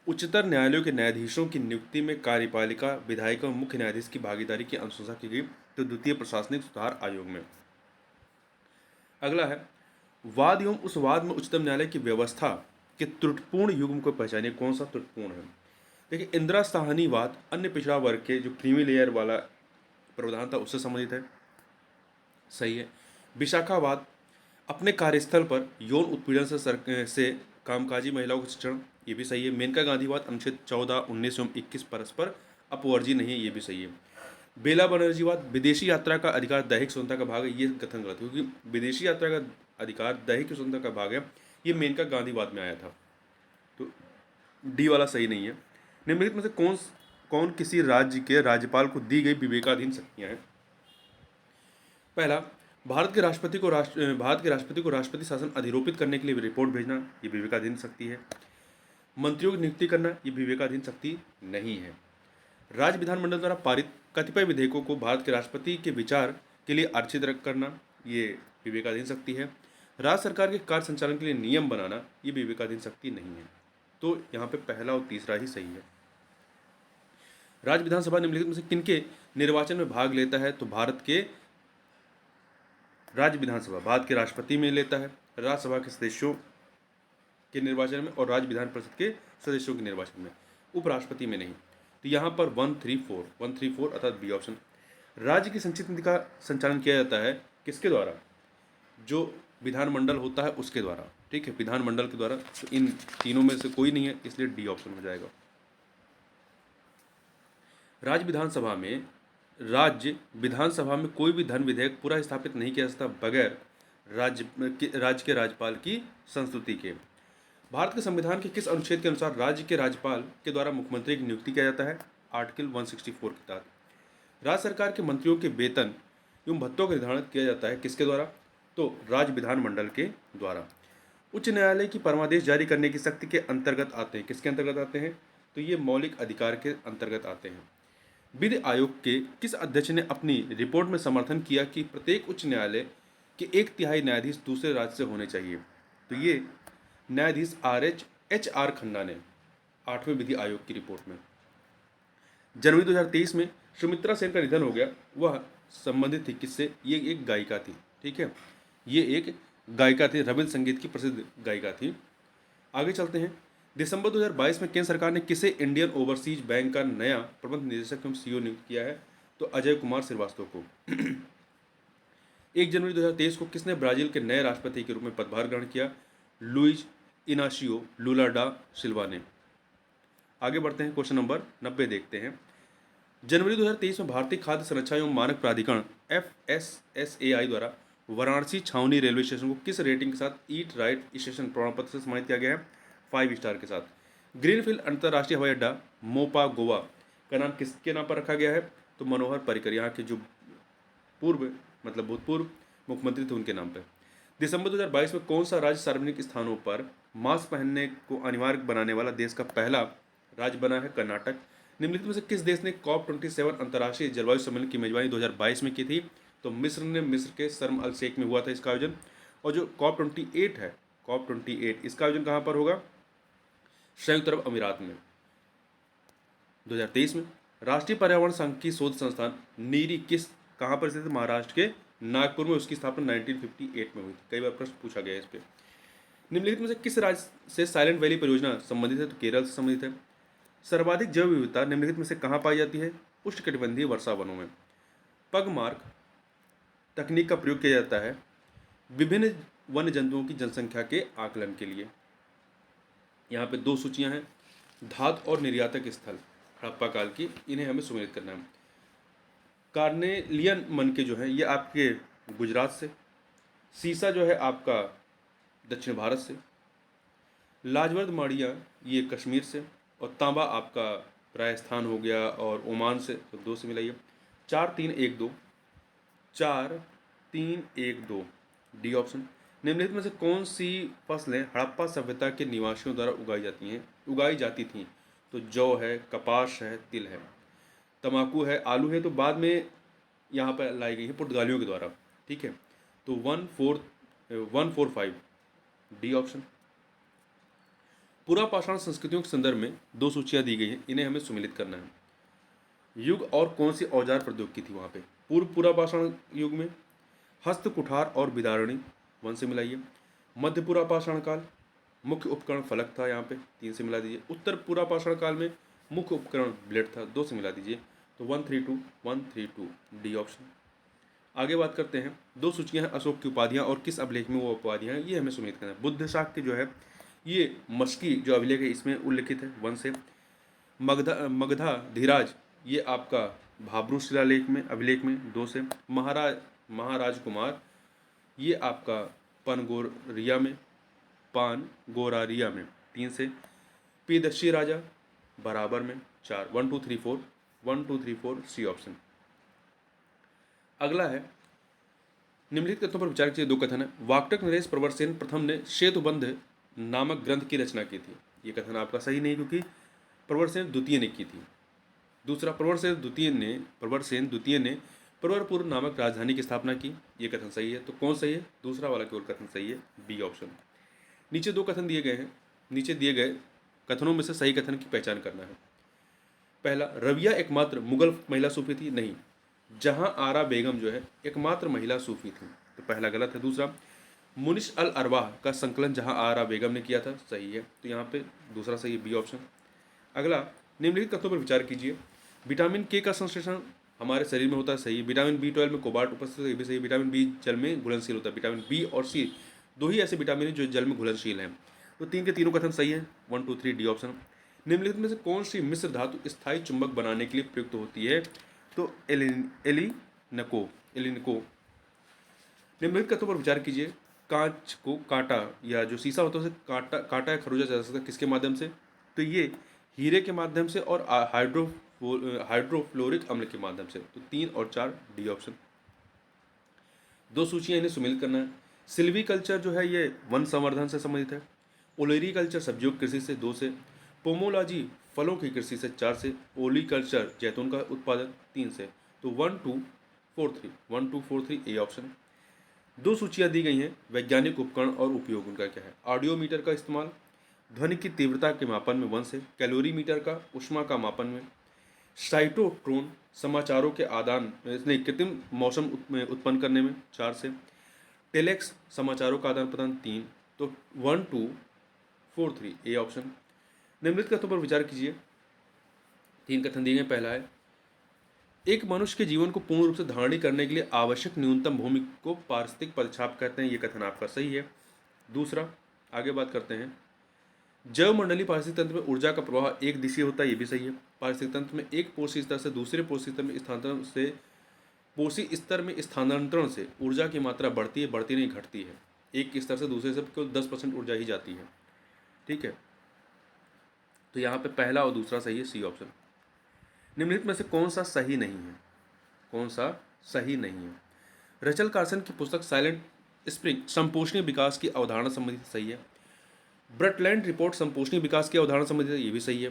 Speaker 1: उच्चतर न्यायालयों के न्यायाधीशों की नियुक्ति में कार्यपालिका, विधायिका और मुख्य न्यायाधीश की भागीदारी की अनुशंसा की गई? तो द्वितीय प्रशासनिक सुधार आयोग में। अगला है, वाद एवं उस वाद में उच्चतम न्यायालय की व्यवस्था के त्रुटिपूर्ण युग्म को पहचानिए। कौन सा त्रुटिपूर्ण है? देखिए, इंदिरा साहनी वाद अन्य पिछड़ा वर्ग के जो क्रीमी लेयर वाला प्रावधान था उससे संबंधित है, सही है। विशाखावाद अपने कार्यस्थल पर यौन उत्पीड़न से कामकाजी महिलाओं का शिक्षण, ये भी सही है। मेनका गांधीवाद अनुच्छेद 14, 19 एवं 21 परस्पर अपवर्जी नहीं है, ये भी सही है। बेला बनर्जीवाद विदेशी यात्रा का अधिकार दैहिक स्वतंत्रता का भाग है, ये कथन गलत है क्योंकि विदेशी यात्रा का अधिकार दैहिक स्वतंत्रता का भाग है, ये मेनका गांधीवाद में आया था, तो डी वाला सही नहीं है। निम्नलिखित में से कौन किसी राज्य के राज्यपाल को दी गई विवेकाधीन शक्तियां हैं? पहला, भारत के राष्ट्रपति को राष्ट्रपति शासन अधिरोपित करने के लिए रिपोर्ट भेजना, ये विवेकाधीन शक्ति है। मंत्रियों की नियुक्ति करना, ये विवेकाधीन शक्ति नहीं है। राज्य विधानमंडल द्वारा पारित कतिपय विधेयकों को भारत के राष्ट्रपति के विचार के लिए आरक्षित करना, ये विवेकाधीन शक्ति है। राज्य सरकार के कार्य संचालन के लिए नियम बनाना, ये विवेकाधीन शक्ति नहीं है। तो यहाँ पे पहला और तीसरा ही सही है। राज्य विधानसभा निम्नलिखित में से किनके निर्वाचन में भाग लेता है? तो भारत के राज्य विधानसभा भारत के राष्ट्रपति में लेता है, राज्यसभा के सदस्यों के निर्वाचन में और राज्य विधान परिषद के सदस्यों के निर्वाचन में, उपराष्ट्रपति में नहीं। तो यहाँ पर 134 अर्थात बी ऑप्शन। राज्य की संचित निधि का संचालन किया जाता है किसके द्वारा? जो विधानमंडल होता है उसके द्वारा। ठीक है, विधानमंडल के द्वारा। तो इन तीनों में से कोई नहीं है, इसलिए डी ऑप्शन हो जाएगा। राज्य विधानसभा में कोई भी धन विधेयक पूरा स्थापित नहीं किया जा सकता बगैर राज्य के राज्यपाल की संस्तुति के। भारत के संविधान के किस अनुच्छेद के अनुसार राज्य के राज्यपाल के द्वारा मुख्यमंत्री की नियुक्ति किया जाता है? आर्टिकल 164 के तहत। राज्य सरकार के मंत्रियों के वेतन एवं भत्तों का निर्धारण किया जाता है किसके द्वारा? तो राज्य विधानमंडल के द्वारा। उच्च न्यायालय की परमादेश जारी करने की शक्ति के अंतर्गत आते हैं, किसके अंतर्गत आते हैं? तो ये मौलिक अधिकार के अंतर्गत आते हैं। विधि आयोग के किस अध्यक्ष ने अपनी रिपोर्ट में समर्थन किया कि प्रत्येक उच्च न्यायालय के 1/3 न्यायाधीश दूसरे राज्य से होने चाहिए? तो ये न्यायाधीश HR खन्ना ने 8वें विधि आयोग की रिपोर्ट में। जनवरी 2023 में सुमित्रा सेन का निधन हो गया। वह संबंधित थी किससे? ये एक गायिका थी, ठीक है, ये एक गायिका थी, रविल संगीत की प्रसिद्ध गायिका थी। आगे चलते हैं। दिसंबर 2022 में केंद्र सरकार ने किसे इंडियन ओवरसीज बैंक का नया प्रबंध निदेशक एवं CEO नियुक्त किया है? तो अजय कुमार श्रीवास्तव को। 1 जनवरी 2023 को किसने ब्राजील के नए राष्ट्रपति के रूप में पदभार ग्रहण किया? लुइज इनाशियो लुला डा सिल्वा ने। आगे बढ़ते हैं, क्वेश्चन नंबर 90 देखते हैं। जनवरी 2023 में भारतीय खाद्य संरक्षा एवं मानक प्राधिकरण FSSAI द्वारा वाराणसी छावनी रेलवे स्टेशन को किस रेटिंग के साथ ईट राइट स्टेशन प्रमाण पत्र से सम्मानित किया गया है? 5 स्टार के साथ। ग्रीनफील्ड अंतर्राष्ट्रीय हवाई अड्डा मोपा गोवा का नाम किसके नाम पर रखा गया है? तो मनोहर पर्रिकर, यहाँ के जो भूतपूर्व मुख्यमंत्री थे उनके नाम पर। दिसंबर 2022 में कौन सा राज्य सार्वजनिक स्थानों पर मास्क पहनने को अनिवार्य बनाने वाला देश का पहला राज्य बना है? कर्नाटक। निम्नलिखित में से किस देश ने COP27 अंतर्राष्ट्रीय जलवायु सम्मेलन की मेजबानी 2022 में की थी? तो मिस्र ने। मिस्र के शर्म अल शेख में हुआ था इसका आयोजन। और जो COP28 है, COP28 इसका आयोजन कहाँ पर होगा? संयुक्त अरब अमीरात में। 2023 में राष्ट्रीय पर्यावरण सांख्यिकी शोध संस्थान नीरी कहाँ पर स्थित है? महाराष्ट्र के नागपुर में। उसकी स्थापना 1958 में हुई थी। कई बार प्रश्न पूछा गया है इस पर। निम्नलिखित में से किस राज्य से साइलेंट वैली परियोजना संबंधित है? तो केरल से संबंधित है। सर्वाधिक जैव विविधता निम्नलिखित में से कहाँ पाई जाती है? उष्णकटिबंधीय वर्षा वनों में। पगमार्क तकनीक का प्रयोग किया जाता है विभिन्न वन्य जंतुओं की जनसंख्या के आकलन के लिए। यहाँ पे 2 सूचियाँ हैं, धातु और निर्यातक स्थल हड़प्पा काल की, इन्हें हमें सुमेलित करना है। कार्नेलियन मन के जो है ये आपके गुजरात से, सीसा जो है आपका दक्षिण भारत से, लाजवर्द माड़िया ये कश्मीर से, और तांबा आपका राजस्थान हो गया और ओमान से। तो 2 से मिलाइए। 4 3 1 2 4 3 1 2 डी ऑप्शन। निम्नलिखित में से कौन सी फसलें हड़प्पा सभ्यता के निवासियों द्वारा उगाई जाती थीं? तो जौ है, कपास है, तिल है, तम्बाकू है, आलू है। तो बाद में यहाँ पर लाई गई है पुर्तगालियों के द्वारा, ठीक है। तो 145 डी ऑप्शन। पुरापाषाण संस्कृतियों के संदर्भ में 2 सूचियाँ दी गई हैं, इन्हें हमें सुमेलित करना है। युग और कौन सी औजार प्रौद्योगिकी थी वहाँ पे? पुरापाषाण युग में हस्त कुठार और बिदारणी, 1 से मिलाइए। मध्य पुरापाषाण काल मुख्य उपकरण फलक था, यहाँ पे 3 से मिला दीजिए। उत्तर पुरापाषाण काल में मुख्य उपकरण ब्लेड था, 2 से मिला दीजिए। तो 132 डी ऑप्शन। आगे बात करते हैं, 2 सूचियाँ हैं अशोक की उपाधियाँ और किस अभिलेख में वो उपाधियाँ हैं, ये हमें सुमेलित करना है। बुद्ध शाक्य जो है ये मस्की जो अभिलेख है इसमें उल्लिखित है, 1 से। मगधा धीराज ये आपका भाब्रू शिलालेख में अभिलेख में, 2 से। महाराज कुमार ये आपका पानगोरारिया में, 3 से। पीदस्सी राजा बराबर में, 4। 1 2 3 4 सी ऑप्शन। अगला है, निम्नलिखित कथनों पर विचार कीजिए। 2 कथन है। वाक्टक नरेश प्रवरसेन प्रथम ने सेतुबंध नामक ग्रंथ की रचना की थी। ये कथन आपका सही नहीं, क्योंकि प्रवरसेन द्वितीय ने की थी। दूसरा, प्रवरसेन द्वितीय ने प्रवरपुर नामक राजधानी की स्थापना की। ये कथन सही है। तो कौन सही है? दूसरा वाला केवल कथन सही है, बी ऑप्शन। नीचे 2 कथन दिए गए हैं, नीचे दिए गए कथनों में से सही कथन की पहचान करना है। पहला, रविया एकमात्र मुगल महिला सूफी थी, नहीं। जहां आरा बेगम जो है एकमात्र महिला सूफी थी, तो पहला गलत है। दूसरा, मुनिश अल अरवाह का संकलन जहां आरा बेगम ने किया था, सही है। तो यहाँ पे दूसरा सही है, बी ऑप्शन। अगला, निम्नलिखित कथनों पर विचार कीजिए। विटामिन के का संश्लेषण हमारे शरीर में होता है, सही है। विटामिन B12 में कोबाल्ट उपस्थित है, ये भी सही है। विटामिन बी जल में घुलनशील होता है। विटामिन बी और सी दो ही ऐसे विटामिन हैं जो जल में घुलनशील हैं। तो तीन के तीनों कथन सही है, 1 2 3 डी ऑप्शन। निम्नलिखित में से कौन सी मिश्र धातु स्थायी चुंबक बनाने के लिए प्रयुक्त होती है? तो एलिनको एलिनको। निम्नलिखित कथनों पर विचार कीजिए। कांच को काटा या जो शीशा होता है उसे काटा या खरोजा जा सकता है किसके माध्यम से? तो ये हीरे के माध्यम से और हाइड्रोफ्लोरिक अम्ल के माध्यम से। तो 3 और 4 डी ऑप्शन। दो सूचियां, इन्हें सुमिलित करना है। सिल्वी कल्चर जो है ये वन संवर्धन से संबंधित है। ओलेरी कल्चर सब्जियों की कृषि से 2 से। पोमोलॉजी फलों की कृषि से 4 से। ओली कल्चर जैतून का उत्पादन 3 से। तो 1 2 4 3 1 2 4 3 ए ऑप्शन। दो सूचियां दी गई हैं, वैज्ञानिक उपकरण और उपयोग उनका क्या है? ऑडियोमीटर का इस्तेमाल ध्वनि की तीव्रता के मापन में 1 से। कैलोरीमीटर का ऊष्मा का मापन में। साइटोट्रोन समाचारों के आदान नहीं कृत्रिम मौसम उत्पन्न करने में 4 से। टेलेक्स समाचारों का आदान प्रदान 3। तो 1 2 4 3 ए ऑप्शन। निम्नलिखित कथनों पर विचार कीजिए। 3 कथन दिए गए। पहला है, एक मनुष्य के जीवन को पूर्ण रूप से धारणी करने के लिए आवश्यक न्यूनतम भूमि को पारिस्थितिक पदछाप कहते हैं। ये कथन आपका सही है। दूसरा, आगे बात करते हैं। जैवमंडलीय पारिस्थितिक तंत्र में ऊर्जा का प्रवाह एक दिशीय होता है। ये भी सही है। पारिस्थितिक तंत्र में एक पोषी स्तर से दूसरे पोषी स्तर में स्थानांतरण से ऊर्जा की मात्रा बढ़ती है, बढ़ती नहीं घटती है। एक स्तर से दूसरे से केवल 10% ऊर्जा ही जाती है। ठीक है, तो यहाँ पे पहला और दूसरा सही है, सी ऑप्शन। निम्नलिखित में से कौन सा सही नहीं है? कौन सा सही नहीं है? रचल कार्सन की पुस्तक साइलेंट स्प्रिंग संपोषणीय विकास की अवधारणा संबंधित सही है। ब्रटलैंड रिपोर्ट संपोषणीय विकास की अवधारणा संबंधित है, ये भी सही है।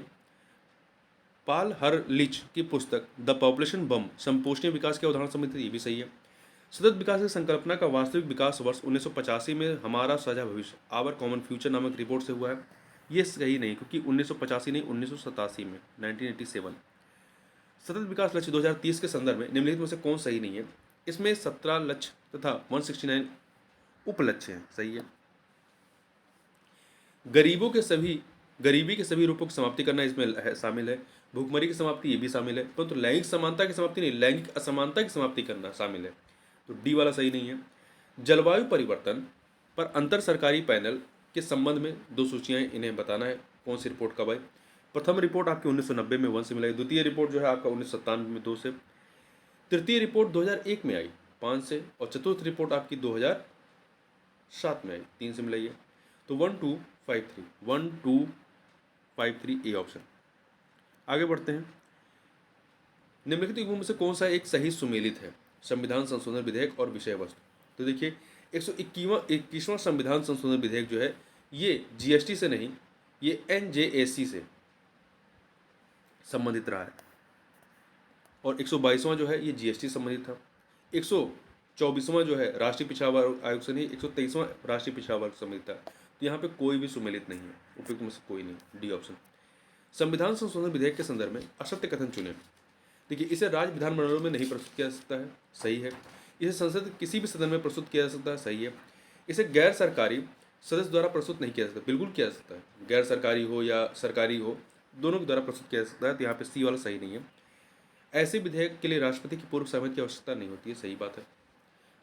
Speaker 1: पाल हरलिच की पुस्तक द पॉपुलेशन बम संपोषणीय विकास की अवधारणा संबंधित है, ये भी सही है। सतत विकास की संकल्पना का वास्तविक विकास वर्ष 1985 में हमारा साझा भविष्य आवर कॉमन फ्यूचर नामक रिपोर्ट से हुआ है। ये सही नहीं, क्योंकि 1985 नहीं 1987 में 1987। सतत विकास लक्ष्य 2030 के संदर्भ में निम्नलिखित में से कौन सही नहीं है? इसमें 17 लक्ष्य तथा 169 उपलक्ष्य हैं। सही है। गरीबी के सभी रूपों की समाप्ति करना इसमें शामिल है। भूखमरी की समाप्ति ये भी शामिल है, परंतु लैंगिक समानता की समाप्ति नहीं, लैंगिक असमानता की समाप्ति करना शामिल है। तो डी वाला सही नहीं है। जलवायु परिवर्तन पर अंतर सरकारी पैनल के संबंध में दो सूचियां, इन्हें बताना है कौन सी रिपोर्ट कब आई। प्रथम रिपोर्ट आपकी 1990 में 1 से मिलाई। द्वितीय रिपोर्ट जो है आपका 1997 में 2 से। तृतीय रिपोर्ट 2001 में आई 5 से। और चतुर्थ रिपोर्ट आपकी 2007 में आई 3 से मिलाई है। तो 1 2 5 3 ए ऑप्शन। आगे बढ़ते हैं। निम्नलिखित युग्मों में से कौन सा एक सही सुमेलित है? संविधान संशोधन विधेयक और विषय वस्तु। तो देखिए 121वां संविधान संशोधन विधेयक जो है ये जीएसटी से नहीं, ये एनजेएसी से संबंधित रहा है। और 122वां जो है ये जीएसटी संबंधित था। 124वां जो है राष्ट्रीय पिछड़ा वर्ग आयोग से नहीं, 123वां राष्ट्रीय पिछड़ा वर्ग संबंधित था। तो यहाँ पे कोई भी सुमेलित नहीं है, उपयुक्त में से कोई नहीं, डी ऑप्शन। संविधान संशोधन विधेयक के संदर्भ में असत्य कथन चुने। देखिए, इसे राज्य विधानमंडलों में नहीं प्रस्तुत किया जा सकता है, सही है। इसे संसद के किसी भी सदन में प्रस्तुत किया जा सकता है, सही है। इसे गैर सरकारी सदस्य द्वारा प्रस्तुत नहीं किया जा सकता, बिल्कुल किया जा सकता है, गैर सरकारी हो या सरकारी हो, दोनों के द्वारा प्रस्तुत किया जा सकता है। तो यहाँ पे सी वाला सही नहीं है। ऐसे विधेयक के लिए राष्ट्रपति की पूर्व सहमति की आवश्यकता नहीं होती है, सही बात है।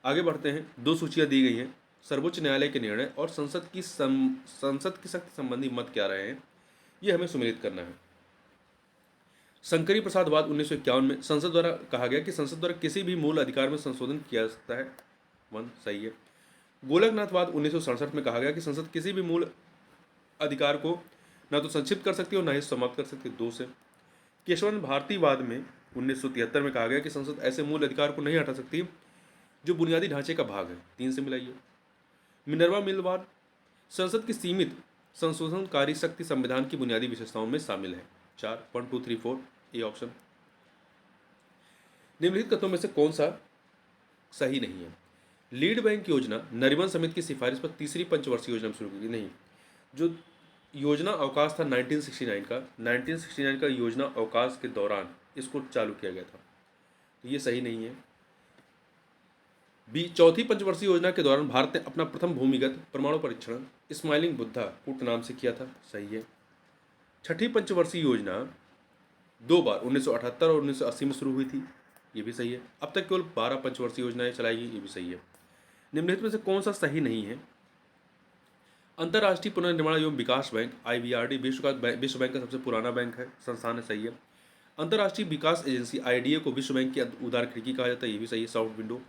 Speaker 1: आगे बढ़ते हैं। दो सूचियाँ दी गई हैं, सर्वोच्च न्यायालय के निर्णय और संसद की शक्ति संबंधी मत क्या रहे हैं, ये हमें सुमेलित करना है। शंकरी प्रसाद वाद 1951 में संसद द्वारा कहा गया कि संसद द्वारा किसी भी मूल अधिकार में संशोधन किया जा सकता है, 1 सही है। गोलकनाथवाद 1967 में कहा गया कि संसद किसी भी मूल अधिकार को न तो संक्षिप्त कर सकती है और न ही समाप्त कर सकती है, 2 से। केशवन भारतीवाद में 1973 में कहा गया कि संसद ऐसे मूल अधिकार को नहीं हटा सकती जो बुनियादी ढांचे का भाग है, 3 से मिलाइए। मिनर्वा मिलवाद संसद की सीमित संशोधनकारी शक्ति संविधान की बुनियादी विशेषताओं में शामिल है, 4 1 2 3 4 ए ऑप्शन। निम्नलिखित कथनों में से कौन सा सही नहीं है? लीड बैंक योजना नरीमन समिति की सिफारिश पर तीसरी पंचवर्षीय योजना शुरू की नहीं। जो योजना अवकाश था 1969 का योजना अवकाश के दौरान इसको चालू किया गया था, तो ये सही नहीं है। चौथी पंचवर्षीय योजना के दौरान भारत ने अपना प्रथम भूमिगत परमाणु परीक्षण स्माइलिंग बुद्धा कूट नाम से किया था, सही है। छठी पंचवर्षीय योजना 2 बार 1978 और 1980 में शुरू हुई थी, ये भी सही है। अब तक केवल 12 पंचवर्षीय योजनाएं चलाई गई, ये भी सही है। निम्नलिखित में से कौन सा सही नहीं है? अंतर्राष्ट्रीय पुनर्निर्माण एवं विकास बैंक IBRD विश्व बैंक का सबसे पुराना बैंक है, संस्थान है, सही है। अंतर्राष्ट्रीय विकास एजेंसी IDA को विश्व बैंक की उदार खिड़की कहा जाता है, ये भी सही है, साउथ विंडो।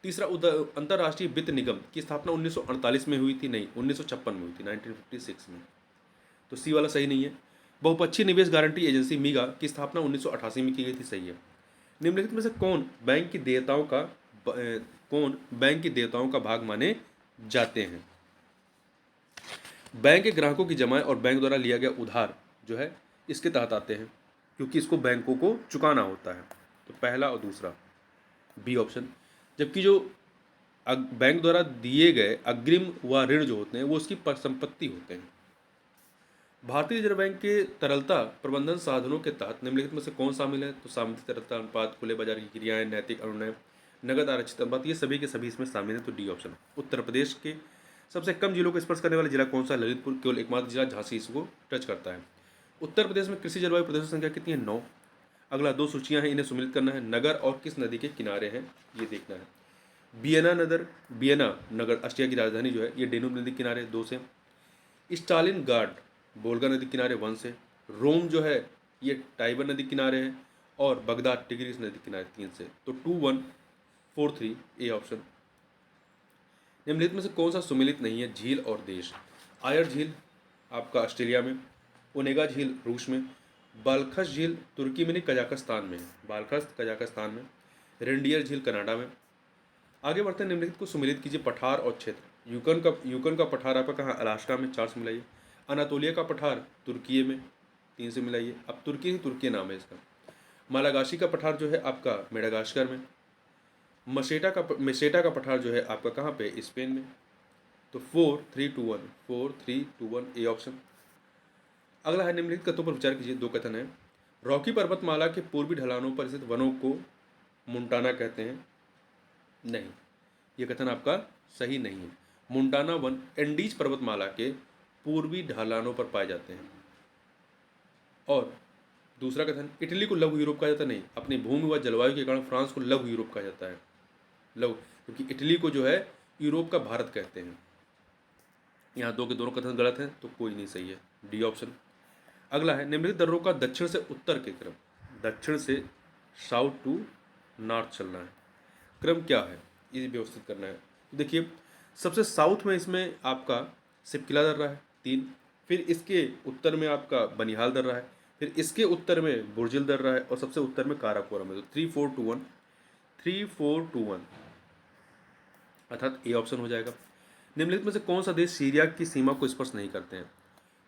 Speaker 1: तीसरा, अंतर्राष्ट्रीय वित्त निगम की स्थापना 1948 में हुई थी, नहीं 1956 में हुई थी, 1956 में, तो सी वाला सही नहीं है। बहुपक्षीय निवेश गारंटी एजेंसी मीगा की स्थापना 1988 में की गई थी, सही है। निम्नलिखित में से कौन बैंक के देयताओं का भाग माने जाते हैं? बैंक के ग्राहकों की जमाएं और बैंक द्वारा लिया गया उधार जो है इसके तहत आते हैं, क्योंकि इसको बैंकों को चुकाना होता है। तो पहला और दूसरा, बी ऑप्शन। जबकि जो बैंक द्वारा दिए गए अग्रिम व ऋण जो होते हैं वो उसकी संपत्ति होते हैं। भारतीय रिजर्व बैंक के तरलता प्रबंधन साधनों के तहत निम्नलिखित में से कौन शामिल है? तो सामंती तरलता अनुपात, खुले बाजार की क्रियाएं, नैतिक अनुनय, नगद आरक्षित अनुपात, ये सभी के सभी इसमें शामिल है, तो डी ऑप्शन। उत्तर प्रदेश के सबसे कम जिलों को स्पर्श करने वाला जिला कौन सा? ललितपुर, केवल एकमात्र जिला झांसी इसको टच करता है। उत्तर प्रदेश में कृषि जलवायु प्रदेशों की संख्या कितनी है? 9। अगला, 2 सूचियां हैं, इन्हें सम्मिलित करना है। नगर और किस नदी के किनारे हैं ये देखना है। बियना नगर ऑस्ट्रिया की राजधानी जो है ये डेन्यूब नदी के किनारे 2 से। स्टालिन गार्ड वोल्गा नदी किनारे 1 से। रोम जो है ये टाइबर नदी किनारे है, और बगदाद टिग्रिस नदी किनारे 3 से। तो 2143 ए ऑप्शन। निम्नलिखित में से कौन सा सुमेलित नहीं है? झील और देश। आयर झील आपका ऑस्ट्रेलिया में, ओनेगा झील रूस में, बालखस झील तुर्की में नहीं कजाकिस्तान में है, बालखस कजाकिस्तान में, रेंडियर झील कनाडा में। आगे बढ़ते हैं, निम्नलिखित को सुमेलित कीजिए। पठार और क्षेत्र। यूकन का पठार आपका कहाँ? अलास्का में, 4 से मिलाइए। अनातोलिया का पठार तुर्की में, 3 से मिलाइए। अब तुर्की नाम है इसका। मालागाशी का पठार जो है आपका मेडागास्कर में। मेसेटा का पठार जो है आपका कहाँ पे? स्पेन में। तो 4321 ए ऑप्शन। अगला है, निम्नलिखित कथनों पर विचार कीजिए। 2 कथन है। रॉकी पर्वतमाला के पूर्वी ढलानों पर स्थित वनों को मोंटाना कहते हैं, नहीं, ये कथन आपका सही नहीं है। मोंटाना वन एंडीज पर्वतमाला के पूर्वी ढलानों पर पाए जाते हैं। और दूसरा कथन, इटली को लघु यूरोप कहा जाता नहीं, अपनी भूमि व जलवायु के कारण फ्रांस को लघु यूरोप कहा जाता है, लघु, क्योंकि इटली को जो है यूरोप का भारत कहते हैं। यहाँ 2 के दोनों कथन गलत हैं, तो कोई नहीं सही है, डी ऑप्शन। अगला है, निम्नलिखित दर्रों का दक्षिण से उत्तर के क्रम, दक्षिण से साउथ टू नॉर्थ चलना है, क्रम क्या है ये व्यवस्थित करना है। तो देखिए, सबसे साउथ में इसमें आपका सिपकिला दर्रा है 3, फिर इसके उत्तर में आपका बनिहाल दर्रा है, फिर इसके उत्तर में बुर्जिल दर्रा है, और सबसे उत्तर में काराकोरम है। तो 3421 अर्थात ए ऑप्शन हो जाएगा। निम्नलिखित में से कौन सा देश सीरिया की सीमा को स्पर्श नहीं करते हैं?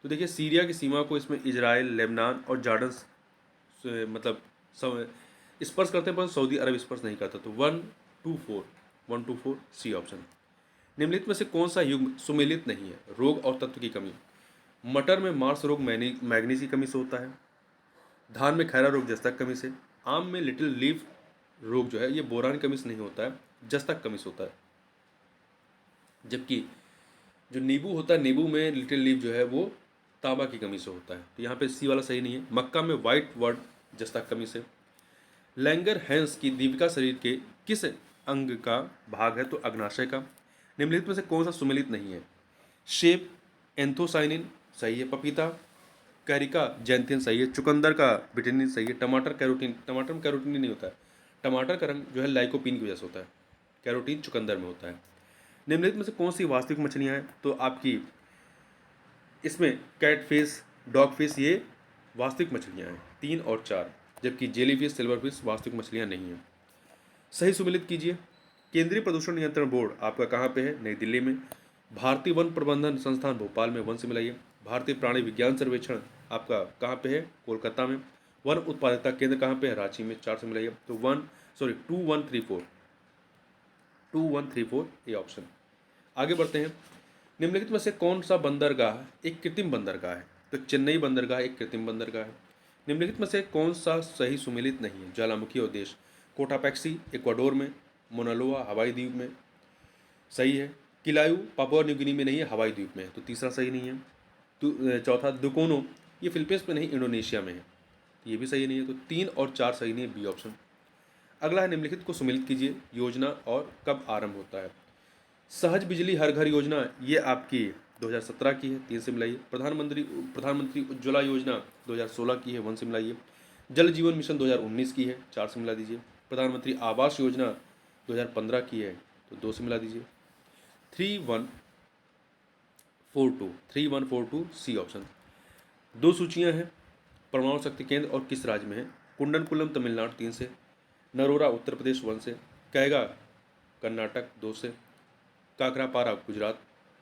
Speaker 1: तो देखिए, सीरिया की सीमा को इसमें इजराइल, लेबनान और जॉर्डन मतलब स्पर्श करते हैं, पर सऊदी अरब स्पर्श नहीं करता। तो 124 सी ऑप्शन। निम्नलिखित में से कौन सा युग्म सुमेलित नहीं है? रोग और तत्व की कमी। मटर में मार्स रोग मैग्नीज की कमी से होता है, धान में खैरा रोग जस्ता कमी से, आम में लिटिल लीफ रोग जो है ये बोरान कमी से नहीं होता है, जस्ता कमी से होता है। जबकि जो नींबू होता है, नींबू में लिटिल लीफ जो है वो तांबा की कमी से होता है। तो यहाँ पे सी वाला सही नहीं है। मक्का में वाइट वर्ड जस्ता कमी से। लैंगर हैंस की दीपिका शरीर के किस अंग का भाग है? तो अग्नाशय का। निम्नलिखित में से कौन सा सुमेलित नहीं है? शेप एंथोसाइनिन सही है, पपीता कैरिका जैंथिन सही है, चुकंदर का विटामिन सही है, टमाटर में कैरोटीन नहीं होता है, टमाटर का रंग जो है लाइकोपीन की वजह से होता है, कैरोटीन चुकंदर में होता है। निम्नलिखित में से कौन सी वास्तविक मछलियाँ हैं? तो आपकी इसमें कैटफिश, डॉगफिश ये वास्तविक मछलियाँ हैं 3 और 4, जबकि जेलीफिश, सिल्वरफिश वास्तविक मछलियाँ नहीं हैं। सही सुमेलित कीजिए। केंद्रीय प्रदूषण नियंत्रण बोर्ड आपका कहाँ पे है? नई दिल्ली में। भारतीय वन प्रबंधन संस्थान भोपाल में, 1 से मिलाइए। भारतीय प्राणी विज्ञान सर्वेक्षण आपका कहाँ पे है? कोलकाता में। वन उत्पादकता केंद्र कहाँ पे है? रांची में, 4 से मिलाइए। तो 2134 ए ऑप्शन। आगे बढ़ते हैं, निम्नलिखित में से कौन सा बंदरगाह एक कृत्रिम बंदरगाह है? तो चेन्नई बंदरगाह एक कृत्रिम बंदरगाह है। निम्नलिखित में से कौन सा सही सुमेलित नहीं है? ज्वालामुखी और देश। कोटापैक्सी इक्वाडोर में, मोनालोआ हवाई द्वीप में, सही है। किलायू पापुआ न्यू गिनी में नहीं है, हवाई द्वीप में है, तो तीसरा सही नहीं है। तो चौथा, दुकोनो ये फिलीपींस में नहीं, इंडोनेशिया में है, ये भी सही नहीं है। तो 3 और 4 सही नहीं है, बी ऑप्शन। अगला है, निम्नलिखित को सुमेलित कीजिए। योजना और कब आरंभ होता है? सहज बिजली हर घर योजना ये आपकी 2017 की है, 3 से मिलाइए। प्रधानमंत्री उज्ज्वला योजना 2016 की है, 1 से मिलाइए। जल जीवन मिशन 2019 की है, 4 से मिला दीजिए। प्रधानमंत्री आवास योजना 2015 की है, तो 2 से मिला दीजिए। 3142 सी ऑप्शन। दो सूचियां हैं, परमाणु शक्ति केंद्र और किस राज्य में है। कुंडनकुलम तमिलनाडु 3 से, नरोरा उत्तर प्रदेश 1 से, कैगा कर्नाटक 2 से, काकरापारा गुजरात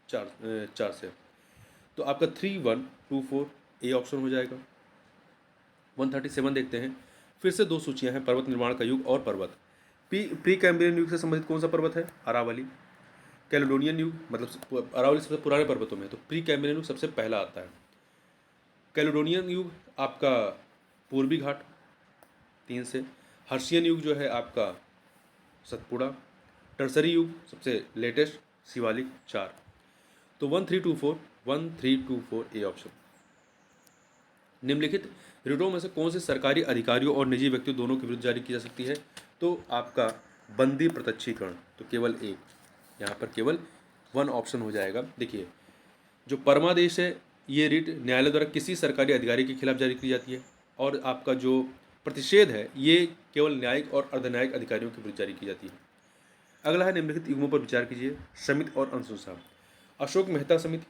Speaker 1: 4 से। तो आपका 3124 ए ऑप्शन हो जाएगा। 137 देखते हैं, फिर से दो सूचियां हैं, पर्वत निर्माण का युग और पर्वत। प्री कैम्ब्रियन युग से संबंधित कौन सा पर्वत है, अरावली। कैलेडोनियन युग, मतलब अरावली सबसे पुराने पर्वतों में, तो प्री कैम्ब्रियन युग सबसे पहला आता है। कैलेडोनियन युग आपका पूर्वी घाट 3 से। हर्शियन युग जो है आपका सतपुड़ा। टर्सरी युग सबसे लेटेस्ट शिवालिक 4। तो 1324 ए ऑप्शन। निम्नलिखित रिटों में से कौन से सरकारी अधिकारियों और निजी व्यक्तियों दोनों के विरुद्ध जारी की जा सकती है, तो आपका बंदी प्रत्यक्षीकरण, तो केवल एक, यहाँ पर केवल 1 ऑप्शन हो जाएगा। देखिए, जो परमादेश है ये रिट न्यायालय द्वारा किसी सरकारी अधिकारी के खिलाफ जारी की जाती है, और आपका जो प्रतिषेध है ये केवल न्यायिक और अर्धन्यायिक अधिकारियों के विरुद्ध जारी की जाती है। अगला है, निम्नलिखित युग्मों पर विचार कीजिए। समिति और अनुशंसा। अशोक मेहता समिति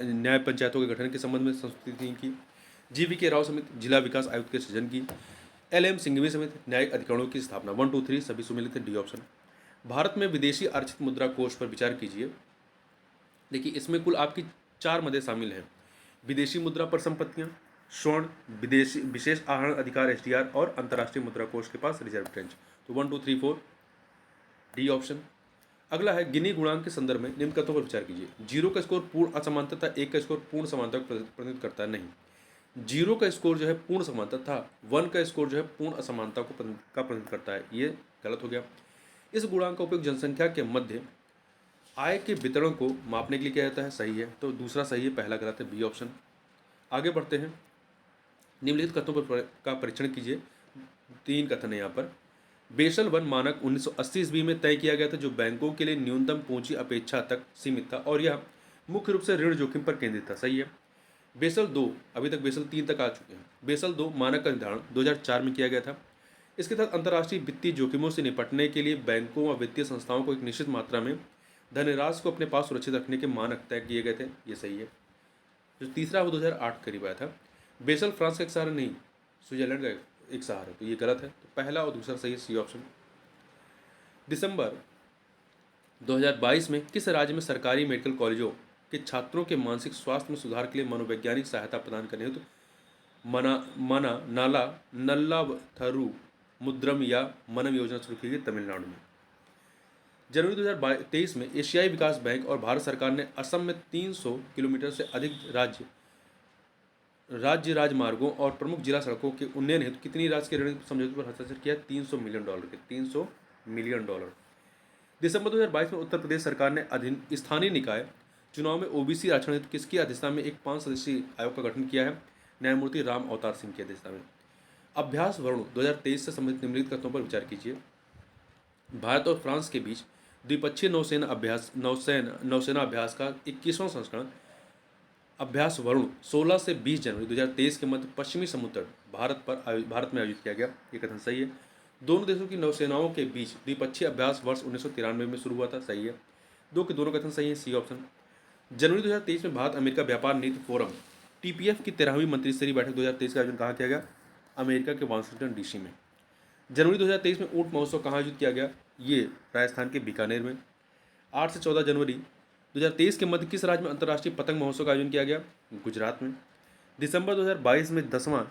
Speaker 1: न्याय पंचायतों के गठन के संबंध में संस्तुति की। GV राव समिति जिला विकास आयुक्त के सृजन की। LM सिंघवी समिति न्यायिक अधिकरणों की स्थापना। 1 2 3 सभी सुमिलित डी ऑप्शन। भारत में विदेशी अर्जित मुद्रा कोष पर विचार कीजिए। देखिए, इसमें कुल आपकी 4 मदें शामिल हैं। विदेशी मुद्रा पर संपत्तियां, स्वर्ण, विदेशी विशेष आहरण अधिकार SDR, और अंतर्राष्ट्रीय मुद्रा कोष के पास रिजर्व ट्रेंच। तो 1 2 3 4 डी ऑप्शन। अगला है, गिनी गुणांक के संदर्भ में निम्न कथनों पर विचार कीजिए। 0 का स्कोर पूर्ण असमानता तथा 1 का स्कोर पूर्ण समानता को प्रतिनिधित्व करता है। नहीं, 0 का स्कोर जो है पूर्ण समानता था, 1 का स्कोर जो है पूर्ण असमानता को प्रतिनिधित्व करता है, ये गलत हो गया। इस गुणांक का उपयोग जनसंख्या के मध्य आय के वितरण को मापने के लिए किया जाता है, सही है। तो दूसरा सही है, पहला गलत है, बी ऑप्शन। आगे बढ़ते हैं, निम्नलिखित कथनों पर का परीक्षण कीजिए। 3 कथन है यहाँ पर। बेसल वन मानक 1980 ईस्वी में तय किया गया था, जो बैंकों के लिए न्यूनतम पूंजी अपेक्षा तक सीमित था, और यह मुख्य रूप से ऋण जोखिम पर केंद्रित था, सही है। बेसल 2, अभी तक बेसल 3 तक आ चुके हैं। बेसल 2 मानक का निर्धारण 2004 में किया गया था। इसके तहत अंतर्राष्ट्रीय वित्तीय जोखिमों से निपटने के लिए बैंकों व वित्तीय संस्थाओं को एक निश्चित मात्रा में धनराशि को अपने पास सुरक्षित रखने के मानक तय किए गए थे, ये सही है। जो तीसरा वो 2008 करीब आया था। बेसल फ्रांस का एक शहर नहीं, स्विट्जरलैंड का एक शहर है, तो ये गलत है। तो पहला और दूसरा सही है, सी ऑप्शन। दिसंबर 2022 में किस राज्य में सरकारी मेडिकल कॉलेजों के छात्रों के मानसिक स्वास्थ्य में सुधार के लिए मनोवैज्ञानिक सहायता प्रदान करने हेतु मना नाला नल्लाथरू मुद्रम या मनम योजना शुरू की गई, तमिलनाडु में। जनवरी 2023 में एशियाई विकास बैंक और भारत सरकार ने असम में 300 किलोमीटर से अधिक राज्य राजमार्गों और प्रमुख जिला सड़कों के उन्नयन हेतु कितनी राशि के ऋण समझौते पर हस्ताक्षर किया, $300 मिलियन के। $300 मिलियन। दिसंबर 2022 में उत्तर प्रदेश सरकार ने स्थानीय निकाय चुनाव में OBC आरक्षण हेतु किसकी अध्यक्षता में एक 5 सदस्यीय आयोग का गठन किया है, न्यायमूर्ति राम अवतार सिंह की अध्यक्षता में। अभ्यास वरुण 2023 से संबंधित निम्नलिखित कथनों पर विचार कीजिए। भारत और फ्रांस के बीच द्विपक्षीय नौसेना अभ्यास का 21वां संस्करण अभ्यास वरुण 16 से 20 जनवरी 2023 के मध्य पश्चिमी समुद्र भारत में आयोजित किया गया, ये कथन सही है। दोनों देशों की नौसेनाओं के बीच द्विपक्षीय अभ्यास वर्ष 1993 में शुरू हुआ था, सही है। दो के दोनों कथन सही है, सी ऑप्शन। जनवरी 2023 में भारत अमेरिका व्यापार नीति फोरम TPF की 13वीं मंत्रिस्तरीय बैठक 2023 का आयोजन कहाँ किया गया, अमेरिका के वाशिंगटन DC में। जनवरी 2023 में ऊंट महोत्सव कहाँ आयोजित किया गया, ये राजस्थान के बीकानेर में। 8 से 14 जनवरी 2023 के मध्य किस राज्य में अंतर्राष्ट्रीय पतंग महोत्सव का आयोजन किया गया, गुजरात में। दिसंबर 2022 में 10वां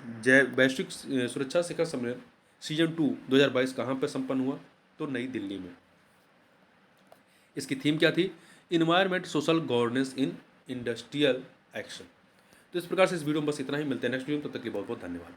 Speaker 1: वैश्विक सुरक्षा शिखर सम्मेलन सीजन 2 2022 कहाँ पर संपन्न हुआ, तो नई दिल्ली में। इसकी थीम क्या थी, environment social governance in industrial action. तो इस प्रकार से इस वीडियो में बस इतना ही, मिलते हैं नेक्स्ट वीडियो में, तब तक के लिए बहुत बहुत धन्यवाद।